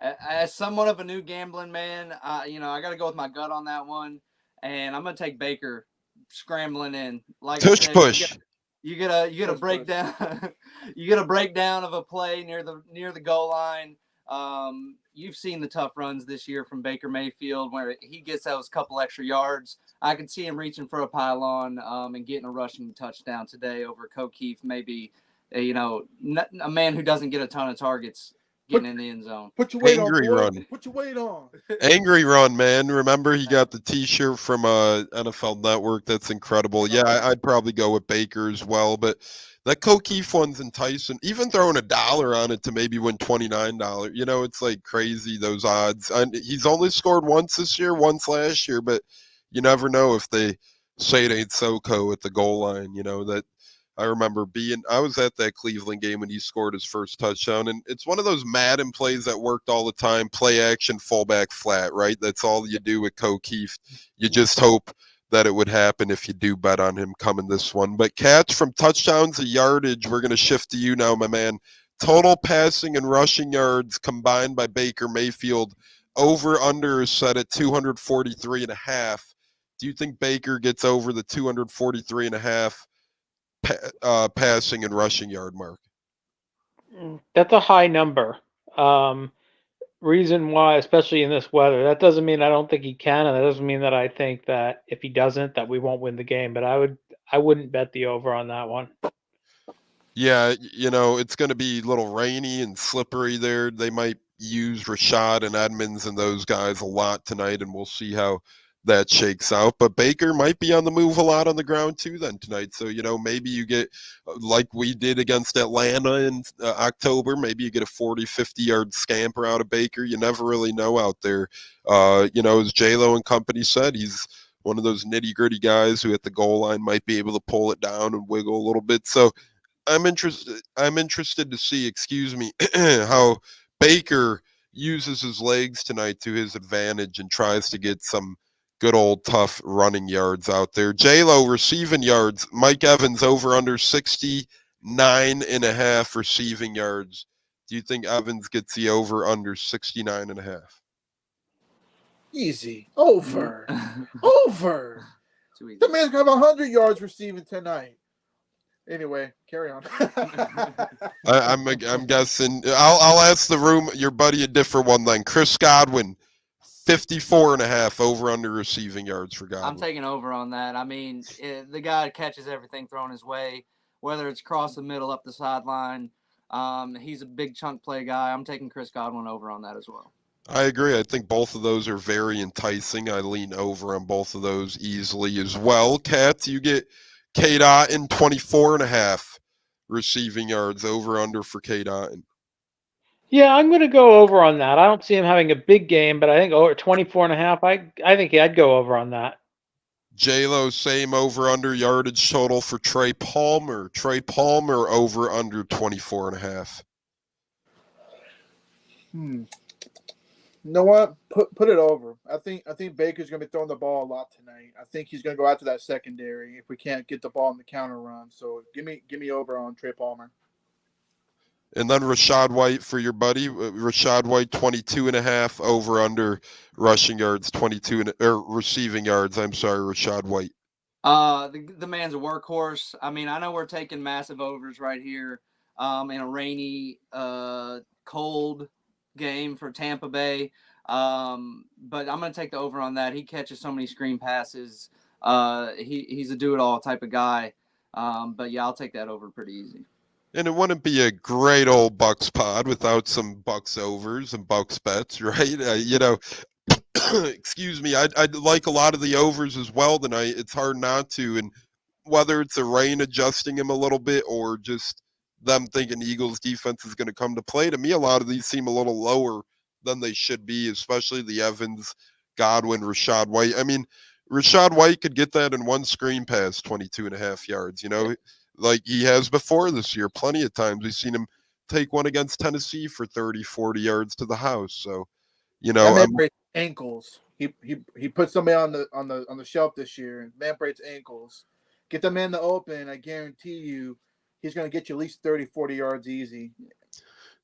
As somewhat of a new gambling man, I got to go with my gut on that one, and I'm gonna take Baker scrambling in. Like tush push. You get a breakdown. You get a breakdown of a play near the goal line. You've seen the tough runs this year from Baker Mayfield where he gets those couple extra yards. I could see him reaching for a pylon and getting a rushing touchdown today over O'Keefe. Maybe a man who doesn't get a ton of targets getting in the end zone. Put your weight Angry on. run. Put your weight on. Angry run, man. Remember, he got the T-shirt from NFL Network. That's incredible. Yeah, I'd probably go with Baker as well, but that O'Keefe one's enticing. Even throwing $1 on it to maybe win $29. It's like crazy, those odds. And he's only scored once this year, once last year, but you never know if they say it ain't SoCo at the goal line. That I remember I was at that Cleveland game when he scored his first touchdown, and it's one of those Madden plays that worked all the time. Play action, fullback flat, right? That's all you do with O'Keefe. You just hope that it would happen if you do bet on him coming this one. But Cats, from touchdowns to yardage, we're going to shift to you now, my man. Total passing and rushing yards combined by Baker Mayfield over under is set at 243.5. Do you think Baker gets over the 243.5 passing and rushing yard mark? That's a high number. Reason why, especially in this weather, that doesn't mean I don't think he can, and that doesn't mean that I think that if he doesn't, that we won't win the game. But I wouldn't bet the over on that one. Yeah, it's going to be a little rainy and slippery there. They might use Rashad and Edmonds and those guys a lot tonight, and we'll see how that shakes out. But Baker might be on the move a lot on the ground too then tonight. So, maybe you get, like we did against Atlanta in October, maybe you get a 40, 50-yard scamper out of Baker. You never really know out there. As J-Lo and company said, he's one of those nitty-gritty guys who at the goal line might be able to pull it down and wiggle a little bit. So, I'm interested to see, how Baker uses his legs tonight to his advantage and tries to get some good old tough running yards out there. J-Lo receiving yards. Mike Evans over under 69.5 receiving yards. Do you think Evans gets the over under 69.5? Easy. Over. Over. Too easy. The man's got 100 yards receiving tonight. Anyway, carry on. I'm guessing. I'll ask the room, your buddy, a different one then. Chris Godwin, 54.5 over under receiving yards for Godwin. I'm taking over on that. I mean, the guy catches everything thrown his way, whether it's across the middle, up the sideline. He's a big chunk play guy. I'm taking Chris Godwin over on that as well. I agree. I think both of those are very enticing. I lean over on both of those easily as well. Kat, you get K-Dot in 24.5 receiving yards over under for K-Dot. Yeah, I'm going to go over on that. I don't see him having a big game, but I think over 24.5. I think I'd go over on that. J-Lo, same over under yardage total for Trey Palmer. Trey Palmer over under 24.5. You know what? Put it over. I think Baker's going to be throwing the ball a lot tonight. I think he's going to go after that secondary if we can't get the ball in the counter run. So give me over on Trey Palmer. And then Rashad White for your buddy. Rashad White 22.5 over under rushing yards, receiving yards. I'm sorry, Rashad White. The man's a workhorse. I mean, I know we're taking massive overs right here in a rainy, cold game for Tampa Bay. But I'm going to take the over on that. He catches so many screen passes. He's a do-it-all type of guy. But yeah, I'll take that over pretty easy. And it wouldn't be a great old Bucs pod without some Bucs overs and Bucs bets, right? Excuse me. I'd like a lot of the overs as well tonight. It's hard not to. And whether it's the rain adjusting him a little bit or just them thinking the Eagles defense is going to come to play, to me, a lot of these seem a little lower than they should be, especially the Evans, Godwin, Rashad White. I mean, Rashad White could get that in one screen pass, 22.5 yards, like he has before this year. Plenty of times we've seen him take one against Tennessee for 30, 40 yards to the house. So, that man breaks ankles. He put somebody on the shelf this year, and man breaks ankles. Get the man to open, I guarantee you he's going to get you at least 30, 40 yards easy.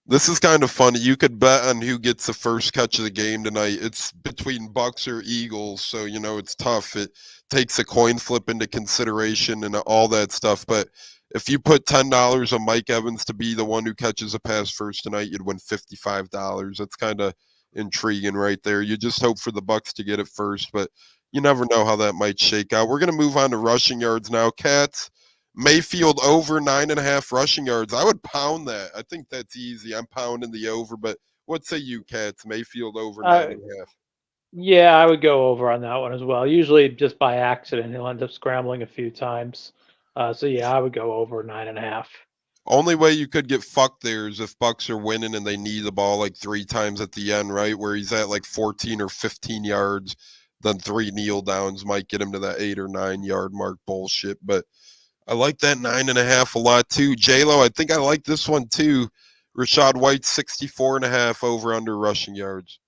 This is kind of funny. You could bet on who gets the first catch of the game tonight. It's between Bucs or Eagles, so it's tough. It takes a coin flip into consideration and all that stuff. But if you put $10 on Mike Evans to be the one who catches a pass first tonight, you'd win $55. That's kind of intriguing right there. You just hope for the Bucs to get it first, but you never know how that might shake out. We're going to move on to rushing yards now. Cats, Mayfield over 9.5 rushing yards. I would pound that. I think that's easy. I'm pounding the over, but what say you, Cats? Mayfield over 9.5. Yeah, I would go over on that one as well. Usually just by accident, he'll end up scrambling a few times. So yeah, I would go over 9.5. Only way you could get fucked there is if Bucs are winning and they need the ball like 3 times at the end, right? Where he's at like 14 or 15 yards, then 3 kneel downs might get him to that 8 or 9 yard mark bullshit. But I like that 9.5 a lot too. J-Lo, I think I like this one too. Rashad White 64.5 over under rushing yards.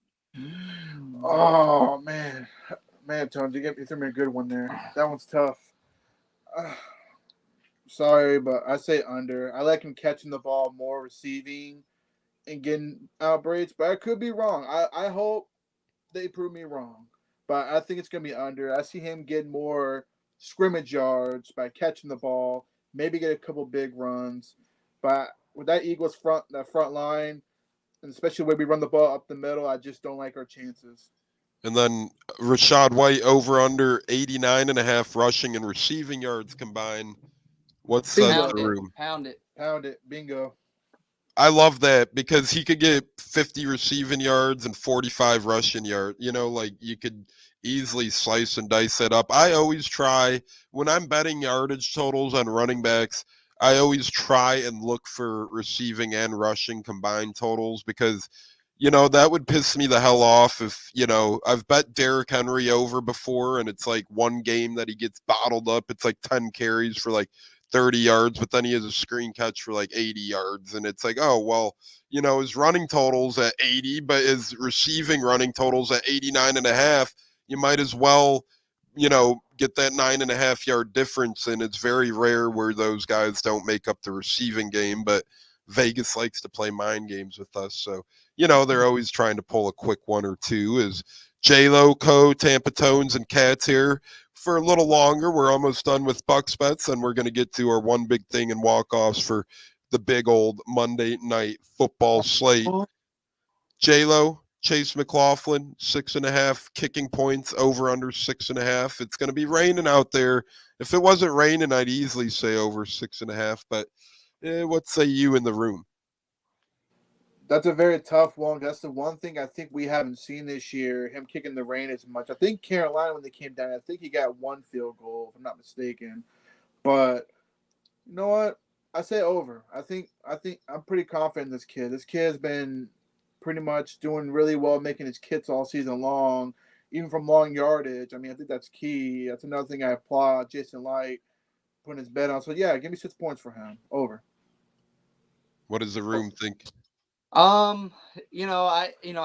Oh man, Tony, you threw me a good one there. That one's tough. Sorry, but I say under. I like him catching the ball more, receiving, and getting out breaks. But I could be wrong. I hope they prove me wrong. But I think it's going to be under. I see him get more scrimmage yards by catching the ball, maybe get a couple big runs. But with that Eagles front line, and especially when we run the ball up the middle, I just don't like our chances. And then Rashad White over under 89.5 rushing and receiving yards combined. What's the Pound it. room? Pound it. Pound it. Bingo. I love that because he could get 50 receiving yards and 45 rushing yards. You know, like you could easily slice and dice that up. I always try when I'm betting yardage totals on running backs, I always try and look for receiving and rushing combined totals because, you know, that would piss me the hell off if, you know, I've bet Derrick Henry over before and it's like one game that he gets bottled up. It's like 10 carries for like 30 yards, but then he has a screen catch for like 80 yards. And it's like, oh, well, you know, his running totals at 80, but his receiving running totals at 89.5. You might as well, you know, get that 9.5 yard difference. And it's very rare where those guys don't make up the receiving game, but Vegas likes to play mind games with us. So, you know, they're always trying to pull a quick one or two. Is J-Lo, Co, Tampa Tones, and Cats here for a little longer. We're almost done with Bucs Bets, and we're going to get to our one big thing and walk-offs for the big old Monday night football slate. J-Lo, Chase McLaughlin, 6.5 kicking points, over under 6.5. It's going to be raining out there. If it wasn't raining, I'd easily say over 6.5, but what say you in the room? That's a very tough one. That's the one thing I think we haven't seen this year, him kicking the rain as much. I think Carolina, when they came down, I think he got one field goal, if I'm not mistaken. But you know what? I say over. I think I'm pretty confident in this kid. This kid has been pretty much doing really well, making his kits all season long, even from long yardage. I mean, I think that's key. That's another thing I applaud Jason Light putting his bet on. So yeah, give me 6 points for him. Over. What does the room think? I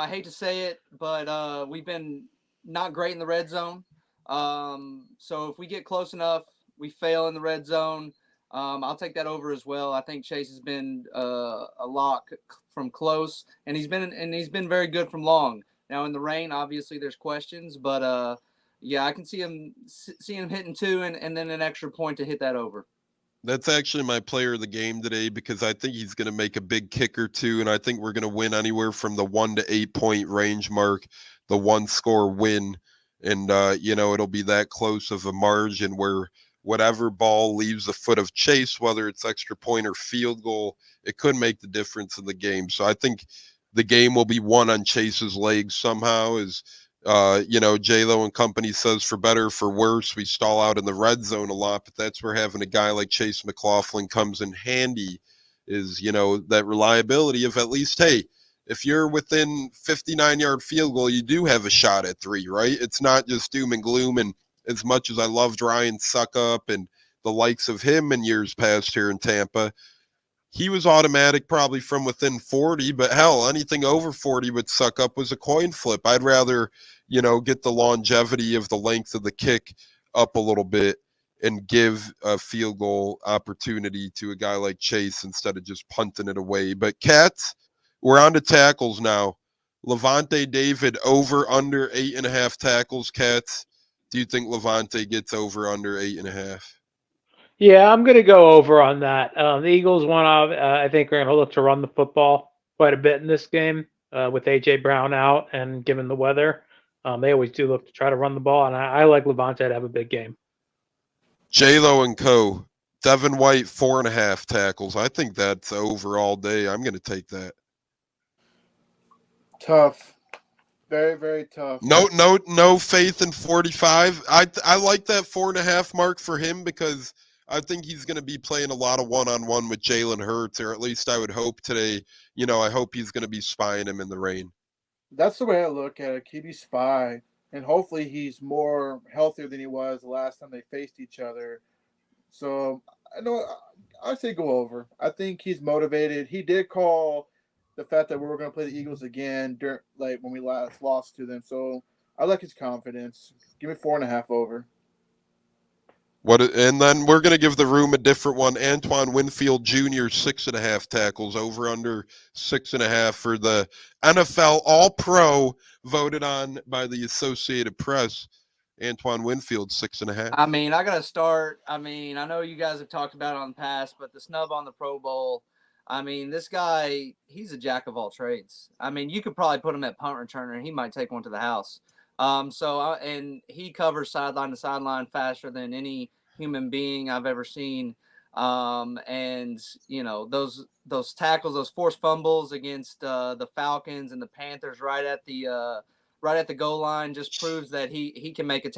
hate to say it, but we've been not great in the red zone. So if we get close enough, we fail in the red zone. I'll take that over as well. I think Chase has been a lock from close, and he's been very good from long. Now in the rain, obviously there's questions, but yeah, I can see him hitting 2 and then an extra point to hit that over. That's actually my player of the game today because I think he's going to make a big kick or two, and I think we're going to win anywhere from the 1 to 8 point range mark, the 1-score win, and it'll be that close of a margin where whatever ball leaves the foot of Chase, whether it's extra point or field goal, it could make the difference in the game. So I think the game will be won on Chase's legs somehow. J-Lo and company says for better or for worse, we stall out in the red zone a lot, but that's where having a guy like Chase McLaughlin comes in handy is, that reliability of at least, hey, if you're within 59-yard field goal, you do have a shot at 3, right? It's not just doom and gloom. And as much as I loved Ryan Suckup and the likes of him in years past here in Tampa, he was automatic probably from within 40, but hell, anything over 40 with Suckup was a coin flip. I'd rather, get the longevity of the length of the kick up a little bit and give a field goal opportunity to a guy like Chase instead of just punting it away. But Cats, we're on to tackles now. Levante David over under 8.5 tackles. Cats, do you think Levante gets over under 8.5? Yeah, I'm going to go over on that. The Eagles I think, are going to look to run the football quite a bit in this game with A.J. Brown out and given the weather. They always do look to try to run the ball, and I like Levante to have a big game. J-Lo and Co. Devin White, 4.5 tackles. I think that's over all day. I'm going to take that. Tough. Very, very tough. No faith in 45. I like that 4.5 mark for him because I think he's going to be playing a lot of one-on-one with Jalen Hurts, or at least I would hope today. I hope he's going to be spying him in the rain. That's the way I look at it. QB spy, and hopefully he's more healthier than he was the last time they faced each other. So I say go over. I think he's motivated. He did call the fact that we were going to play the Eagles again when we last lost to them. So I like his confidence. Give me 4.5 over. And then we're going to give the room a different one. Antoine Winfield Jr., 6.5 tackles, over under 6.5 for the NFL All-Pro, voted on by the Associated Press. Antoine Winfield, 6.5. I mean, I got to start. I mean, I know you guys have talked about it on the past, but the snub on the Pro Bowl, I mean, this guy, he's a jack of all trades. I mean, you could probably put him at punt returner and he might take one to the house. And he covers sideline to sideline faster than any human being I've ever seen. And you know, those tackles, those forced fumbles against the Falcons and the Panthers right at the goal line just proves that he can make a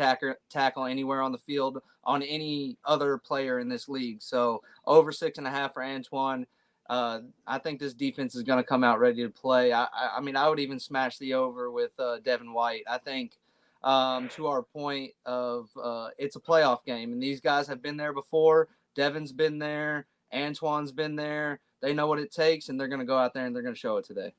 tackle anywhere on the field on any other player in this league. So over 6.5 for Antoine. I think this defense is going to come out ready to play. I mean, I would even smash the over with Devin White. I think to our point of it's a playoff game, and these guys have been there before. Devin's been there. Antoine's been there. They know what it takes, and they're going to go out there and they're going to show it today.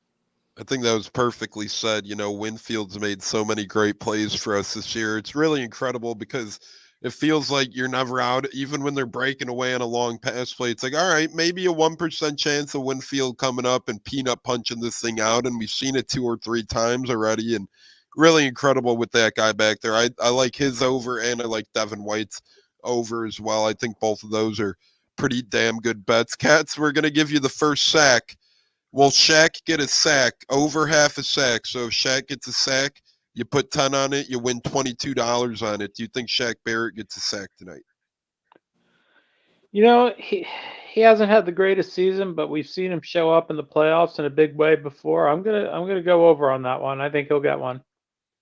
I think that was perfectly said. You know, Winfield's made so many great plays for us this year. It's really incredible because it feels like you're never out, even when they're breaking away on a long pass play. It's like, all right, maybe a 1% chance of Winfield coming up and peanut punching this thing out. And we've seen it 2 or 3 times already. And really incredible with that guy back there. I like his over, and I like Devin White's over as well. I think both of those are pretty damn good bets. Cats, we're going to give you the first sack. Will Shaq get a sack? Over half a sack. So if Shaq gets a sack, you put 10 on it, you win $22 on it. Do you think Shaq Barrett gets a sack tonight? You know, he hasn't had the greatest season, but we've seen him show up in the playoffs in a big way before. I'm gonna go over on that one. I think he'll get one.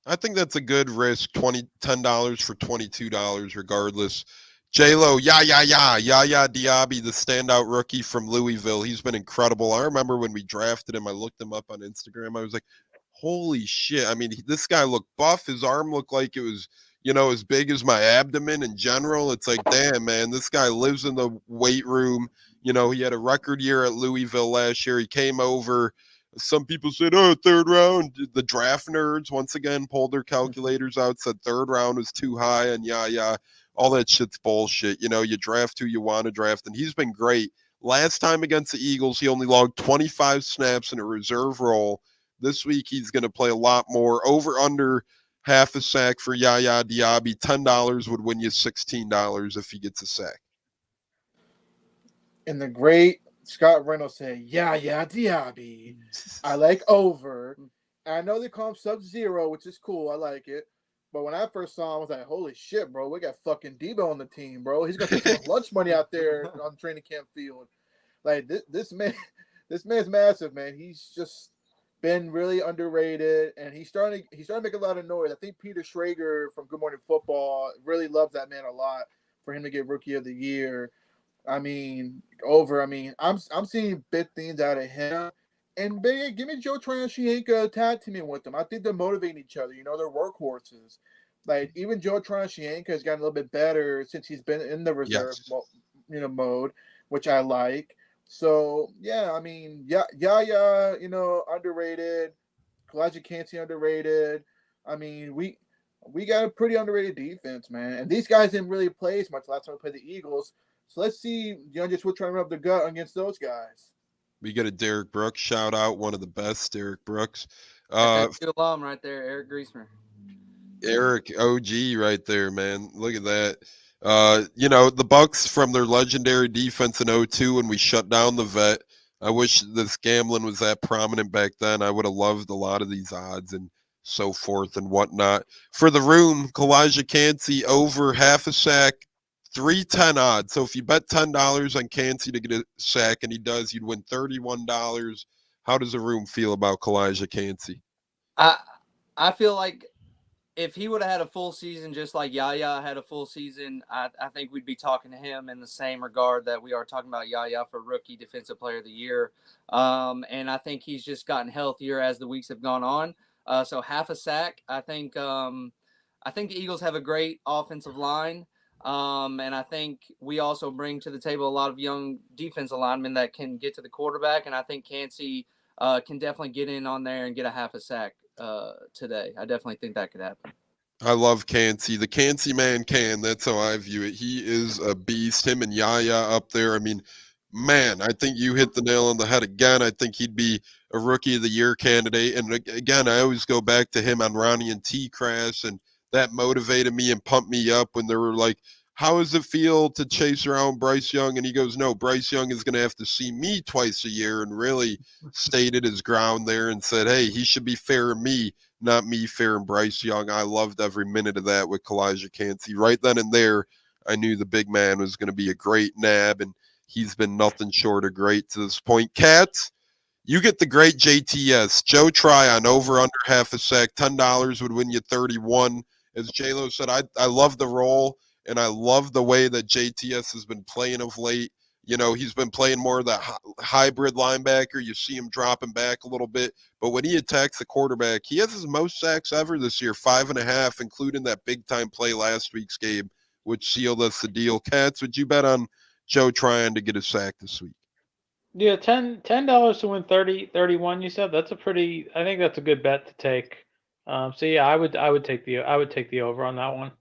I think that's a good risk. $10 for $22 regardless. J-Lo, Yaya Diaby, the standout rookie from Louisville. He's been incredible. I remember when we drafted him, I looked him up on Instagram. I was like, holy shit. I mean, this guy looked buff. His arm looked like it was, you know, as big as my abdomen in general. It's like, damn, man, this guy lives in the weight room. You know, he had a record year at Louisville last year. He came over. Some people said, oh, 3rd round. The draft nerds, once again, pulled their calculators out, said 3rd round was too high, and all that shit's bullshit. You know, you draft who you want to draft, and he's been great. Last time against the Eagles, he only logged 25 snaps in a reserve role. This week, he's going to play a lot more. Over under half a sack for Yaya Diaby. $10 would win you $16 if he gets a sack. And the great Scott Reynolds said, Yaya Diaby. I like over. I know they call him Sub-Zero, which is cool. I like it. But when I first saw him, I was like, holy shit, bro. We got fucking Debo on the team, bro. He's going to take some lunch money out there on the training camp field. Like, this man's massive, man. He's just been really underrated, and he's starting to make a lot of noise. I think Peter Schrager from Good Morning Football really loves that man a lot for him to get Rookie of the Year. I mean, I'm seeing big things out of him. And give me Joe Tryon-Shoyinka tag teaming with them. I think they're motivating each other. You know, they're workhorses. Like, even Joe Tryon-Shoyinka has gotten a little bit better since he's been in the reserve mode, which I like. So, yeah, I mean, Yaya, you know, underrated. Elijah Cansey underrated. I mean, we got a pretty underrated defense, man. And these guys didn't really play as much last time we played the Eagles. So let's see, just we're trying to rub the gut against those guys. We get a Derek Brooks shout out, one of the best, Derek Brooks. Alum right there, Eric Griesmer. Eric OG right there, man. Look at that. You know, the Bucs from their legendary defense in 2002 when we shut down the vet. I wish this gambling was that prominent back then. I would have loved a lot of these odds and so forth and whatnot. For the room, Kalijah Cansey over half a sack, 310 odds. So if you bet $10 on Cansey to get a sack and he does, you'd win $31. How does the room feel about Kalijah Cansey? I feel like if he would have had a full season just like Yaya had a full season, I think we'd be talking to him in the same regard that we are talking about Yaya for Rookie Defensive Player of the Year. And I think he's just gotten healthier as the weeks have gone on. So half a sack, I think the Eagles have a great offensive line. And I think we also bring to the table a lot of young defensive linemen that can get to the quarterback. And I think Cansey can definitely get in on there and get a half a sack today. I definitely think that could happen. I love Cansey. The Cansey man can. That's how I view it. He is a beast. Him and Yaya up there. I mean, man, I think you hit the nail on the head again. I think he'd be a Rookie of the Year candidate. And again, I always go back to him on Ronnie and T-Crash, and that motivated me and pumped me up when they were like, how does it feel to chase around Bryce Young? And he goes, no, Bryce Young is going to have to see me twice a year, and really stated his ground there and said, hey, he should be fair to me, not me fair and Bryce Young. I loved every minute of that with Kalijah Cansey. Right then and there, I knew the big man was going to be a great nab, and he's been nothing short of great to this point. Cats, you get the great JTS. Joe Tryon over under half a sack. $10 would win you 31. As J-Lo said, I love the role, and I love the way that JTS has been playing of late. You know, he's been playing more of that hybrid linebacker. You see him dropping back a little bit. But when he attacks the quarterback, he has his most sacks ever this year, 5.5, including that big-time play last week's game, which sealed us the deal. Cats, would you bet on Joe Tryon to get a sack this week? Yeah, $10 to win 31. You said that's a pretty. I think that's a good bet to take. So yeah, I would take the over on that one.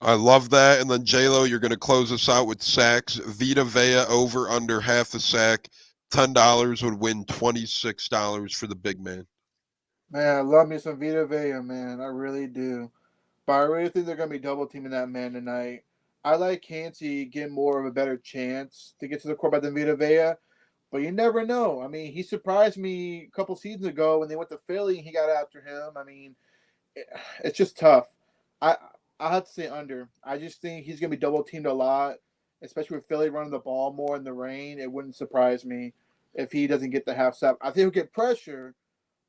I love that. And then J-Lo, you're going to close us out with sacks. Vita Vea over under half a sack. $10 would win $26 for the big man. Man, I love me some Vita Vea, man. I really do. But I really think they're going to be double teaming that man tonight. I like Cansey getting more of a better chance to get to the quarterback than Vita Vea. But you never know. I mean, he surprised me a couple seasons ago when they went to Philly and he got after him. I mean, it's just tough. I have to say under. I just think he's going to be double teamed a lot, especially with Philly running the ball more in the rain. It wouldn't surprise me if he doesn't get the half step. I think he'll get pressure,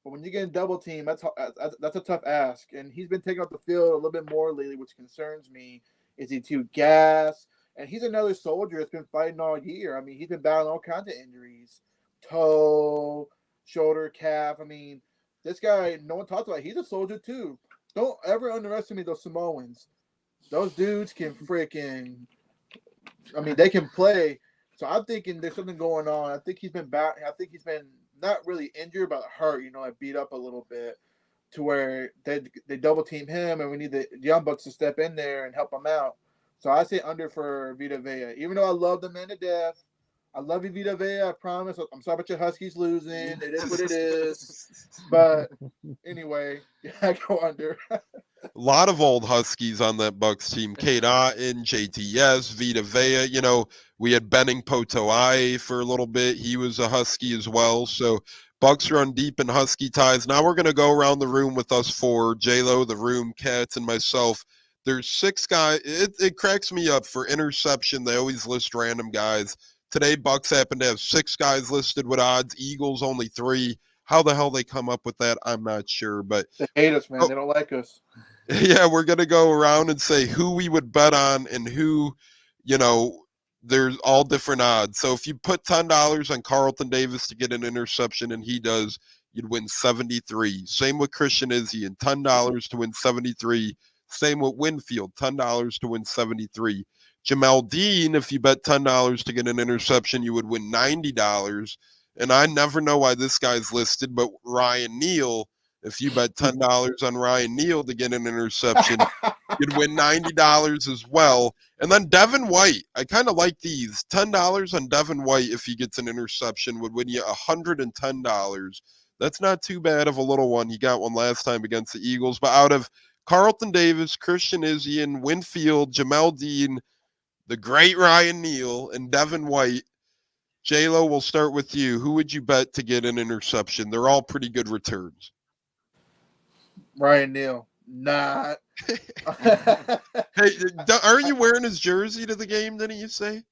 but when you get a double team, that's a tough ask. And he's been taking off the field a little bit more lately, which concerns me. Is he too gassed? And he's another soldier that's been fighting all year. I mean, he's been battling all kinds of injuries. Toe, shoulder, calf. I mean, this guy, no one talks about. He's a soldier too. Don't ever underestimate those Samoans. Those dudes can freaking. I mean, they can play. So I'm thinking there's something going on. I think he's been back. I think he's been not really injured, but hurt. You know, like beat up a little bit, to where they double team him, and we need the Young Bucks to step in there and help him out. So I say under for Vita Vea. Even though I love the man to death, I love you, Vita Vea. I promise. I'm sorry about your Huskies losing. It is what it is. But anyway, yeah, I go under. A lot of old Huskies on that Bucks team. Kate Otten, JTS, Vita Vea. You know, we had Benning Potoa'e for a little bit. He was a Husky as well. So Bucks run deep in Husky ties. Now we're going to go around the room with us four, J-Lo, the room, Cats, and myself. There's 6 guys. It cracks me up for interception. They always list random guys. Today, Bucks happen to have 6 guys listed with odds. Eagles only 3. How the hell they come up with that, I'm not sure. But They hate us, man. They don't like us. yeah, we're going to go around and say who we would bet on and who, you know, there's all different odds. So if you put $10 on Carlton Davis to get an interception and he does, you'd win 73. Same with Christian Izzy, and $10 to win 73. Same with Winfield, $10 to win 73. Jamel Dean, if you bet $10 to get an interception, you would win $90. And I never know why this guy's listed, but Ryan Neal, if you bet $10 on Ryan Neal to get an interception, you'd win $90 as well. And then Devin White, I kind of like these. $10 on Devin White if he gets an interception would win you $110. That's not too bad of a little one. He got one last time against the Eagles. But out of Carlton Davis, Christian Izzy, Winfield, Jamel Dean, the great Ryan Neal, and Devin White, J-Lo, we'll start with you. Who would you bet to get an interception? They're all pretty good returns. Ryan Neal. Not. Hey, aren't you wearing his jersey to the game, didn't you say?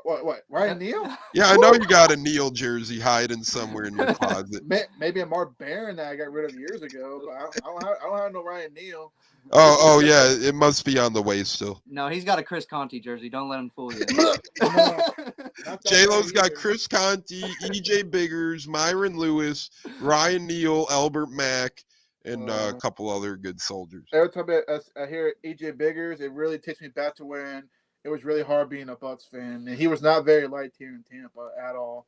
What? Ryan Neal? Yeah, I know you got a Neal jersey hiding somewhere in your closet. Maybe a Mark Barron that I got rid of years ago, but I don't have no Ryan Neal. Oh, yeah, it must be on the way still. No, he's got a Chris Conti jersey. Don't let him fool you. J-Lo's got Chris Conti, EJ Biggers, Myron Lewis, Ryan Neal, Albert Mack, and a couple other good soldiers. Every time I hear EJ Biggers, it really takes me back to when it was really hard being a Bucs fan, and he was not very liked here in Tampa at all.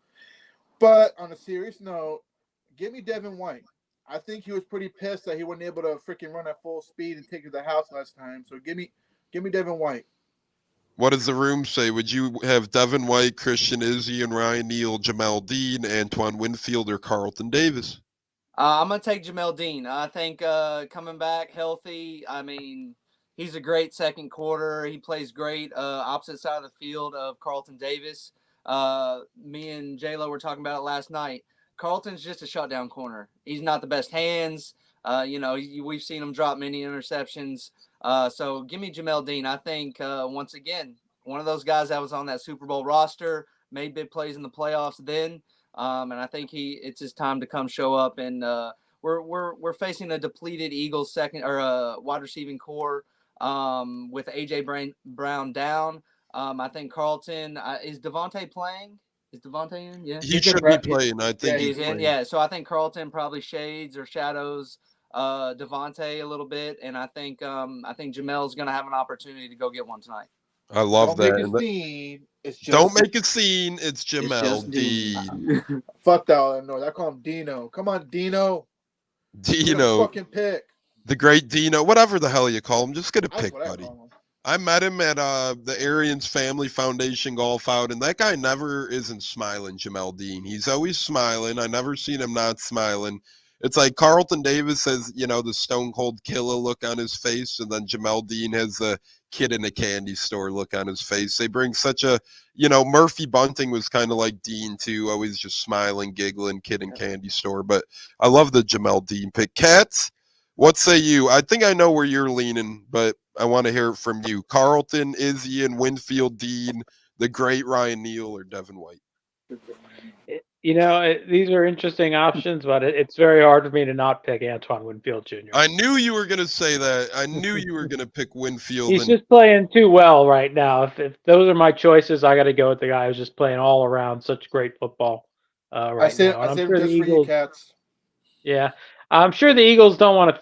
But on a serious note, give me Devin White. I think he was pretty pissed that he wasn't able to freaking run at full speed and take to the house last time. So give me Devin White. What does the room say? Would you have Devin White, Christian Izzy, and Ryan Neal, Jamal Dean, Antoine Winfield, or Carlton Davis? I'm going to take Jamel Dean. I think coming back healthy, I mean, he's a great second quarter. He plays great opposite side of the field of Carlton Davis. Me and J-Lo were talking about it last night. Carlton's just a shutdown corner. He's not the best hands. We've seen him drop many interceptions. So give me Jamel Dean. I think, once again, one of those guys that was on that Super Bowl roster, made big plays in the playoffs then. And I think it's his time to come show up. And we're facing a depleted Eagles second or wide receiving core with AJ Brown down. I think Carlton is Devontae playing. Is Devontae in? Yeah, he should be playing. I think he's in. Yeah, so I think Carlton probably shades or shadows Devontae a little bit, and I think Jamel's going to have an opportunity to go get one tonight. I love that. Don't make a scene. It's just don't make a scene. It's Jamel Dean. Fuck that all I know. I call him Dino. Come on, Dino. Dino. Fucking pick. The great Dino. Whatever the hell you call him. Just get a pick, That's what buddy. I call him. I met him at the Arians Family Foundation golf out, and that guy never isn't smiling, Jamel Dean. He's always smiling. I never seen him not smiling. It's like Carlton Davis has, the stone cold killer look on his face, and then Jamel Dean has the kid in a candy store look on his face. They bring such a, Murphy Bunting was kind of like Dean too, always just smiling, giggling, kid in candy store. But I love the Jamel Dean pick. Cats, what say you? I think I know where you're leaning, but I want to hear it from you. Carlton, Izzy, and Winfield, Dean, the great Ryan Neal, or Devin White? These are interesting options, but it's very hard for me to not pick Antoine Winfield Jr. I knew you were going to say that. I knew you were going to pick Winfield. He's just playing too well right now. If those are my choices, I got to go with the guy who's just playing all around such great football now. I said just for you, Cats. Yeah, I'm sure the Eagles don't want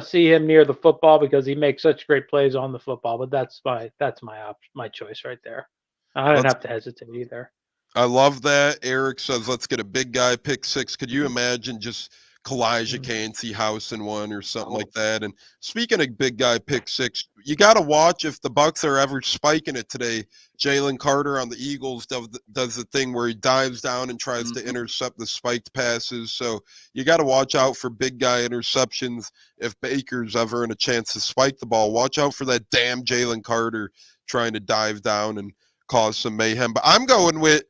to see him near the football because he makes such great plays on the football. But that's my choice right there. I don't have to hesitate either. I love that. Eric says, let's get a big guy pick 6. Could you imagine just Kalijah Cansey house in one or something like that? And speaking of big guy pick 6, you got to watch if the Bucs are ever spiking it today. Jalen Carter on the Eagles does the thing where he dives down and tries to intercept the spiked passes. So you got to watch out for big guy interceptions. If Baker's ever in a chance to spike the ball, watch out for that damn Jalen Carter trying to dive down and cause some mayhem. But I'm going with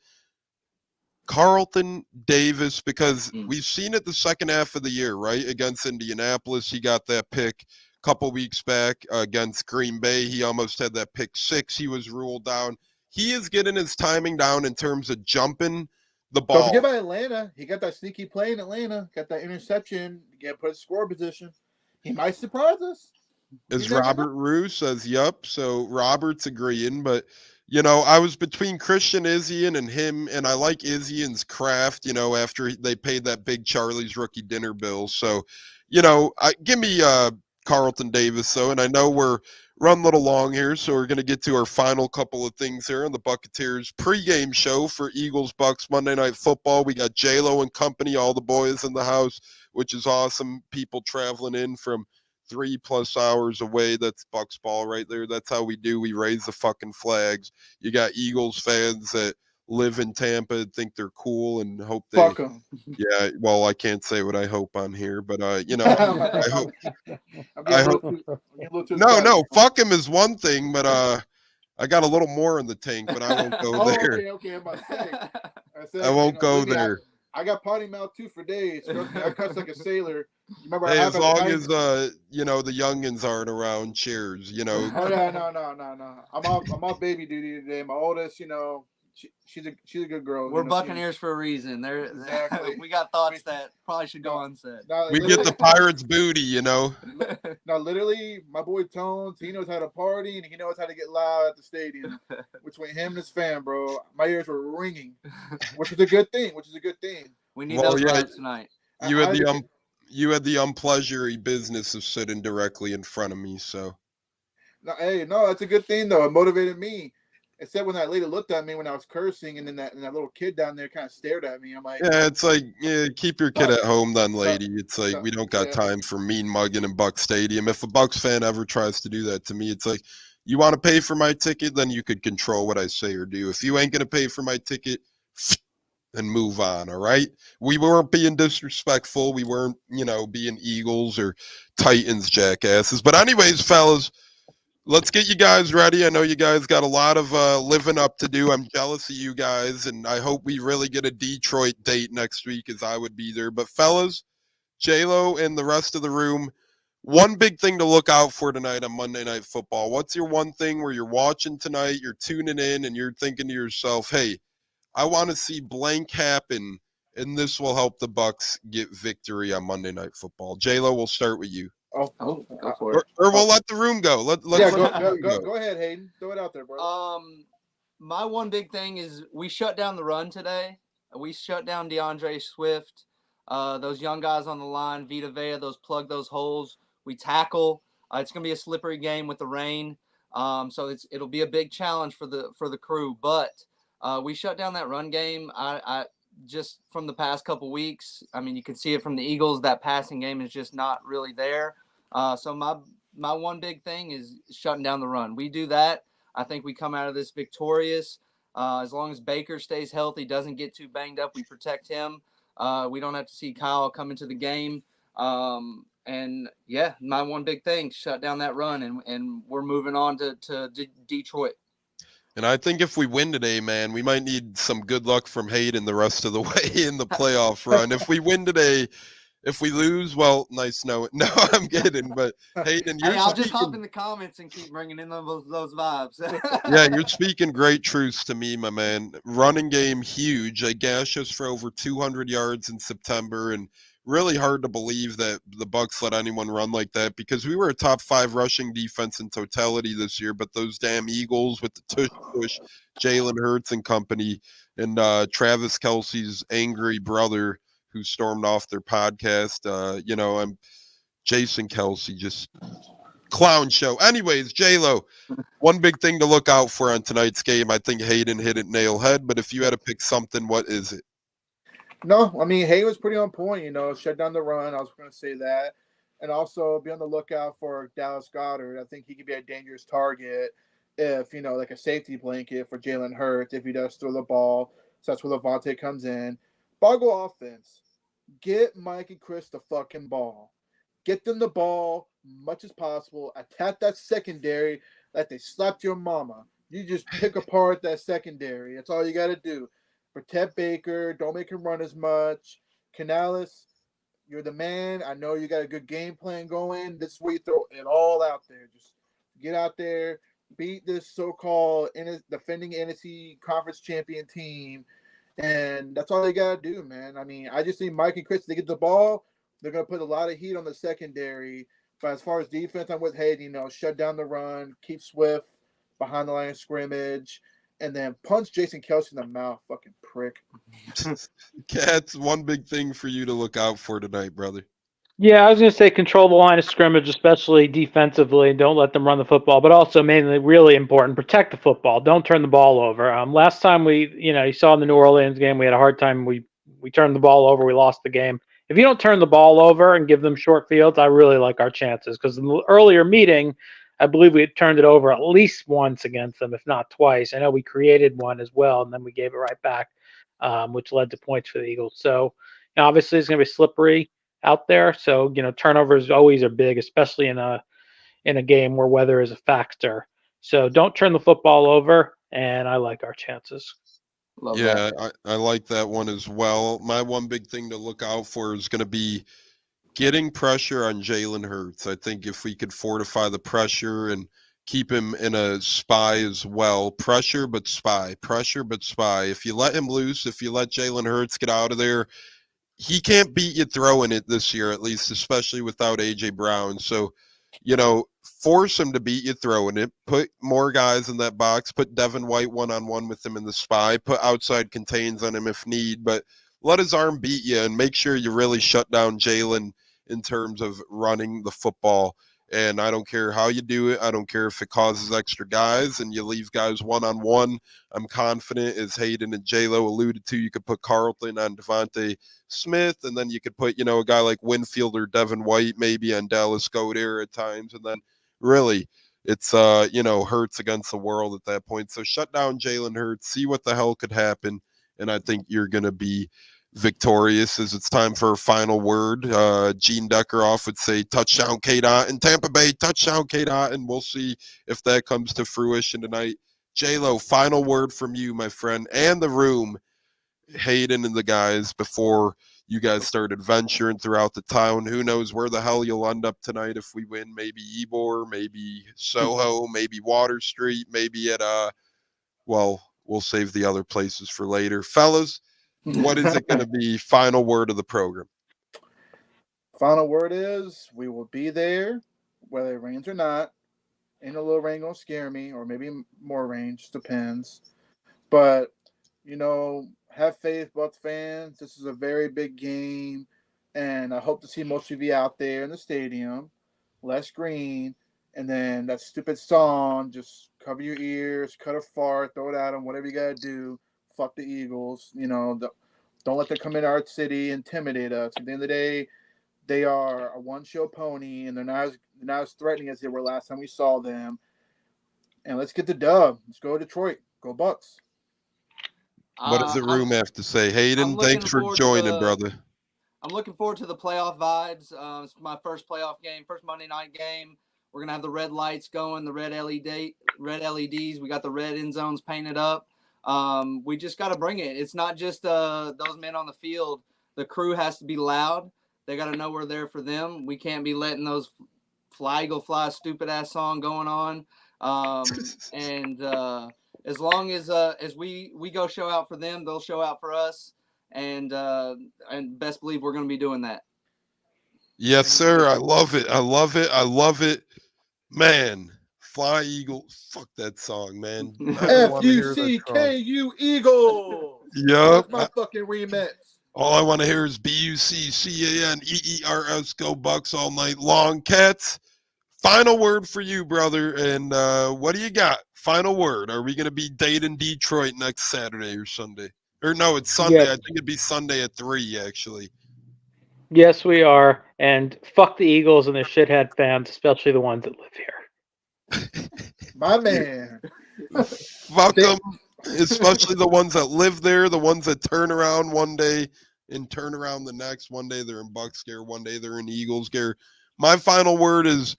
Carlton Davis because we've seen it the second half of the year, right? Against Indianapolis, he got that pick a couple weeks back. Against Green Bay, he almost had that pick 6. He was ruled down. He is getting his timing down in terms of jumping the ball. Don't forget about Atlanta. He got that sneaky play in Atlanta. Got that interception. Get put in score position. He might surprise us. As Robert Rue says, yup. So Robert's agreeing, but I was between Christian Izzy and him, and I like Izzy's craft, after they paid that big Charlie's rookie dinner bill. So, give me Carlton Davis, though, and I know we're running a little long here, so we're going to get to our final couple of things here on the Buccaneers pregame show for Eagles Bucs Monday Night Football. We got J-Lo and company, all the boys in the house, which is awesome. People traveling in from 3+ hours away. That's Bucs ball right there. That's how we do. We raise the fucking flags. You got Eagles fans that live in Tampa, think they're cool, and hope they. Fuck them. Yeah, well, I can't say what I hope on here, but I hope. No, fuck him is one thing, but I got a little more in the tank, but I won't go there. Okay. I won't go there. I got potty mouth too for days. I cuss like a sailor. Remember, hey, as long as the youngins aren't around, cheers. Oh yeah, no. I'm off baby duty today. My oldest, she's a good girl. We're Buccaneers for a reason. Exactly. We got thoughts that probably should go unsaid. We get the Pirates booty, No, literally, my boy Tones, he knows how to party and he knows how to get loud at the stadium. Between him and his fan, bro, my ears were ringing, which is a good thing. We need those vibes tonight. You had the unpleasure business of sitting directly in front of me, so. No, that's a good thing though. It motivated me. except when that lady looked at me when I was cursing, and then that little kid down there kind of stared at me. I'm like, Yeah, it's like, yeah, keep your kid No. at home then, No. lady. It's like, No. we don't got Yeah. time for mean mugging in Bucs Stadium. If a Bucs fan ever tries to do that to me, it's like, you want to pay for my ticket, then you could control what I say or do. If you ain't going to pay for my ticket, and move on, all right? We weren't being disrespectful. We weren't, being Eagles or Titans jackasses. But anyways, fellas, let's get you guys ready. I know you guys got a lot of living up to do. I'm jealous of you guys, and I hope we really get a Detroit date next week, as I would be there. But fellas, J-Lo and the rest of the room, one big thing to look out for tonight on Monday Night Football. What's your one thing where you're watching tonight, you're tuning in, and you're thinking to yourself, hey, I want to see blank happen, and this will help the Bucs get victory on Monday Night Football. J-Lo, we'll start with you. Go for it. Or we'll let the room go. Let's Yeah, let the room go. go ahead, Hayden. Throw it out there, bro. My one big thing is we shut down the run today. We shut down DeAndre Swift. Those young guys on the line, Vita Vea, plug those holes. We tackle. It's gonna be a slippery game with the rain. So it'll be a big challenge for the crew. But we shut down that run game. I just from the past couple weeks. I mean, you can see it from the Eagles. That passing game is just not really there. So my one big thing is shutting down the run. We do that, I think we come out of this victorious. As long as Baker stays healthy, doesn't get too banged up, we protect him. We don't have to see Kyle come into the game. And yeah, my one big thing, shut down that run, and we're moving on to Detroit. And I think if we win today, man, we might need some good luck from Hayden the rest of the way in the playoff run. If we win today, if we lose, well, nice note. No, I'm kidding. But Hayden, I'll just hop in the comments and keep bringing in those vibes. Yeah, you're speaking great truths to me, my man. Running game, huge. They gashed us for over 200 yards in September, and really hard to believe that the Bucs let anyone run like that, because we were a top 5 rushing defense in totality this year, but those damn Eagles with the tush, Jalen Hurts and company, and Travis Kelce's angry brother who stormed off their podcast. I'm Jason Kelce, just clown show. Anyways, J-Lo, one big thing to look out for on tonight's game. I think Hayden hit it nail head, but if you had to pick something, what is it? No, I mean, Hay was pretty on point, shut down the run. I was going to say that. And also be on the lookout for Dallas Goedert. I think he could be a dangerous target if, like a safety blanket for Jalen Hurts if he does throw the ball. So that's where Levante comes in. Boggle offense. Get Mike and Chris the fucking ball. Get them the ball much as possible. Attack that secondary like they slapped your mama. You just pick apart that secondary. That's all you got to do. Protect Baker. Don't make him run as much. Canales, you're the man. I know you got a good game plan going. This is where you throw it all out there. Just get out there, beat this so-called defending NFC Conference champion team, and that's all they got to do, man. I mean, I just think Mike and Chris, they get the ball, they're going to put a lot of heat on the secondary. But as far as defense, I'm with Hayden, shut down the run, keep Swift behind the line of scrimmage, and then punch Jason Kelce in the mouth, fucking prick. That's one big thing for you to look out for tonight, brother. Yeah, I was going to say control the line of scrimmage, especially defensively. Don't let them run the football, but also mainly really important, protect the football. Don't turn the ball over. Last time you saw in the New Orleans game, we had a hard time. We turned the ball over. We lost the game. If you don't turn the ball over and give them short fields, I really like our chances, because in the earlier meeting, I believe we had turned it over at least once against them, if not twice. I know we created one as well, and then we gave it right back, which led to points for the Eagles. So obviously it's going to be slippery out there. So, turnovers always are big, especially in a game where weather is a factor. So don't turn the football over, and I like our chances. Love that. I like that one as well. My one big thing to look out for is going to be getting pressure on Jalen Hurts. I think if we could fortify the pressure and keep him in a spy as well. Pressure, but spy. Pressure, but spy. If you let him loose, if you let Jalen Hurts get out of there, he can't beat you throwing it this year, at least, especially without A.J. Brown. So, force him to beat you throwing it. Put more guys in that box. Put Devin White one-on-one with him in the spy. Put outside contains on him if need. But let his arm beat you, and make sure you really shut down Jalen in terms of running the football. And I don't care how you do it. I don't care if it causes extra guys and you leave guys one-on-one. I'm confident, as Hayden and J-Lo alluded to, you could put Carlton on Devontae Smith, and then you could put, a guy like Winfield or Devin White maybe on Dallas Goedert at times. And then really it's, Hurts against the world at that point. So shut down Jalen Hurts, see what the hell could happen. And I think you're going to be victorious. As it's time for a final word. Gene Deckeroff would say touchdown K-Dot in Tampa Bay, touchdown K-Dot, and we'll see if that comes to fruition tonight. J-Lo, final word from you, my friend, and the room, Hayden and the guys, before you guys start adventuring throughout the town. Who knows where the hell you'll end up tonight if we win? Maybe Ybor, maybe Soho, maybe Water Street, maybe at we'll save the other places for later. Fellas, what is it going to be? Final word of the program. Final word is we will be there, whether it rains or not. Ain't a little rain gonna scare me, or maybe more rain, just depends. But have faith, Bucs fans. This is a very big game, and I hope to see most of you out there in the stadium. Less green, and then that stupid song. Just cover your ears, cut a fart, throw it at them, whatever you gotta do. Fuck the Eagles. Don't let them come into our city, intimidate us. At the end of the day, they are a one-show pony, and they're not as threatening as they were last time we saw them. And let's get the dub. Let's go Detroit. Go Bucs. What does the room have to say? Hayden, thanks for joining, brother. I'm looking forward to the playoff vibes. It's my first playoff game, first Monday night game. We're going to have the red lights going, the red LEDs. We got the red end zones painted up. We just got to bring it. It's not just those men on the field. The crew has to be loud. They got to know we're there for them. We can't be letting those Fly Eagle Fly stupid ass song going on. And as long as we go show out for them, they'll show out for us. And best believe we're going to be doing that. Yes, sir. I love it. I love it. I love it. Man, Fly Eagle. Fuck that song, man. F-U-C-K-U Eagle. Yup. That's my fucking remix. All I want to hear is B-U-C-C-A-N-E-E-R-S. Go Bucs all night long. Cats, final word for you, brother. And what do you got? Final word. Are we going to be dating Detroit next Saturday or Sunday? Or no, it's Sunday. Yes. I think it'd be Sunday at 3, actually. Yes, we are. And fuck the Eagles and the shithead fans, especially the ones that live here. My man. Fuck them. Especially the ones that live there, the ones that turn around one day and turn around the next. One day they're in Bucs gear, one day they're in Eagles gear. My final word is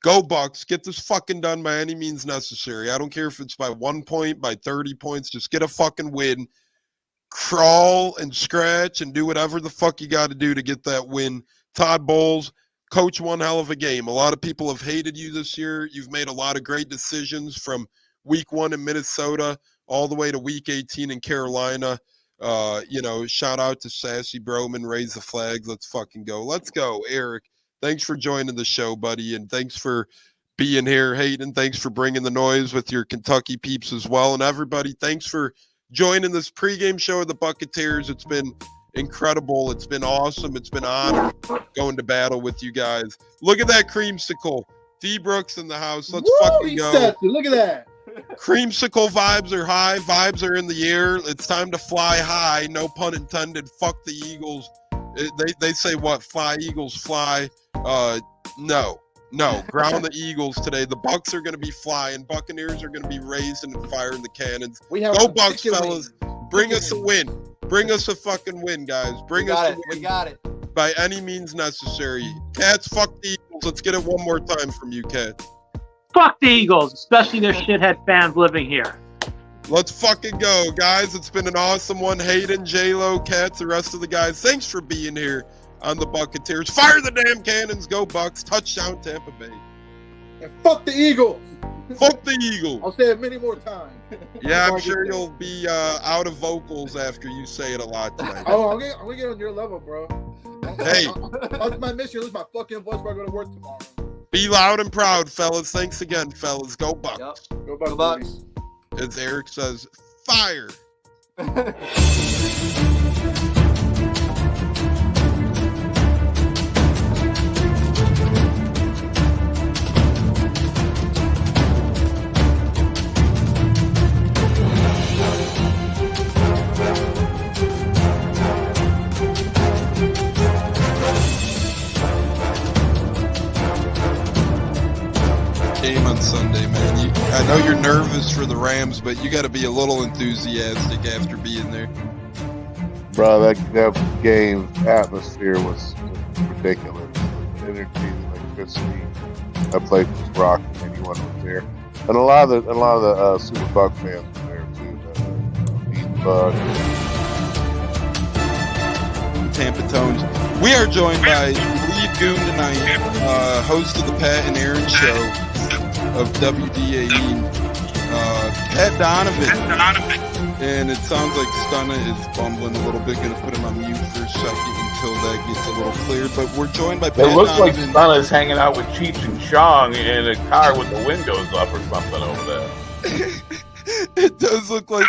go Bucs. Get this fucking done by any means necessary. I don't care if it's by 1 point, by 30 points. Just get a fucking win. Crawl and scratch and do whatever the fuck you got to do to get that win. Todd Bowles, coach one hell of a game. A lot of people have hated you this year. You've made a lot of great decisions from week 1 in Minnesota all the way to week 18 in Carolina. Shout out to Sassy Broman, raise the flag. Let's fucking go. Let's go. Eric, thanks for joining the show, buddy. And thanks for being here. Hayden, thanks for bringing the noise with your Kentucky peeps as well. And everybody, thanks for joining this pregame show of the Buccaneers. It's been incredible. It's been awesome. It's been an honor going to battle with you guys. Look at that creamsicle. D Brooks in the house. Let's fucking go. Look at that. Creamsicle vibes are high. Vibes are in the air. It's time to fly high. No pun intended. Fuck the Eagles. They say what? Fly Eagles fly. No. Ground the Eagles today. The Bucs are going to be flying. Buccaneers are going to be raising and firing the cannons. Go Bucs, fellas. Bring us a win. Bring us a fucking win, guys. Bring us a win. We got it. By any means necessary. Cats, fuck the Eagles. Let's get it one more time from you, Cats. Fuck the Eagles, especially their shithead fans living here. Let's fucking go, guys. It's been an awesome one. Hayden, J-Lo, Cats, the rest of the guys. Thanks for being here on the Buccaneers. Fire the damn cannons. Go Bucs. Touchdown Tampa Bay. And fuck the Eagles. Fuck the Eagles. I'll say it many more times. Yeah, I'm sure you'll be out of vocals after you say it a lot tonight. Oh, I'm gonna get on your level, bro. Hey. That's my mission. Lose my fucking voice before I go to work tomorrow. Be loud and proud, fellas. Thanks again, fellas. Go Bucs. Yep. Go Bucs. Go Bucs. As Eric says, fire. game on Sunday, man. I know you're nervous for the Rams, but you got to be a little enthusiastic after being there. Bro, that game atmosphere was ridiculous. The energy, the electricity. That place was rocking. Anyone was there, and a lot of the Super Bucs fans were there too. The Bucs. Tampa Tones. We are joined by lead goon tonight, host of the Pat and Aaron Show of WDAE, Pat Donovan. And it sounds like Stunna is bumbling a little bit. Going to put him on mute for a second until that gets a little cleared. But we're joined by Pat It looks like Donovan. Stunna's hanging out with Cheech and Chong in a car with the windows up or something over there. It does look like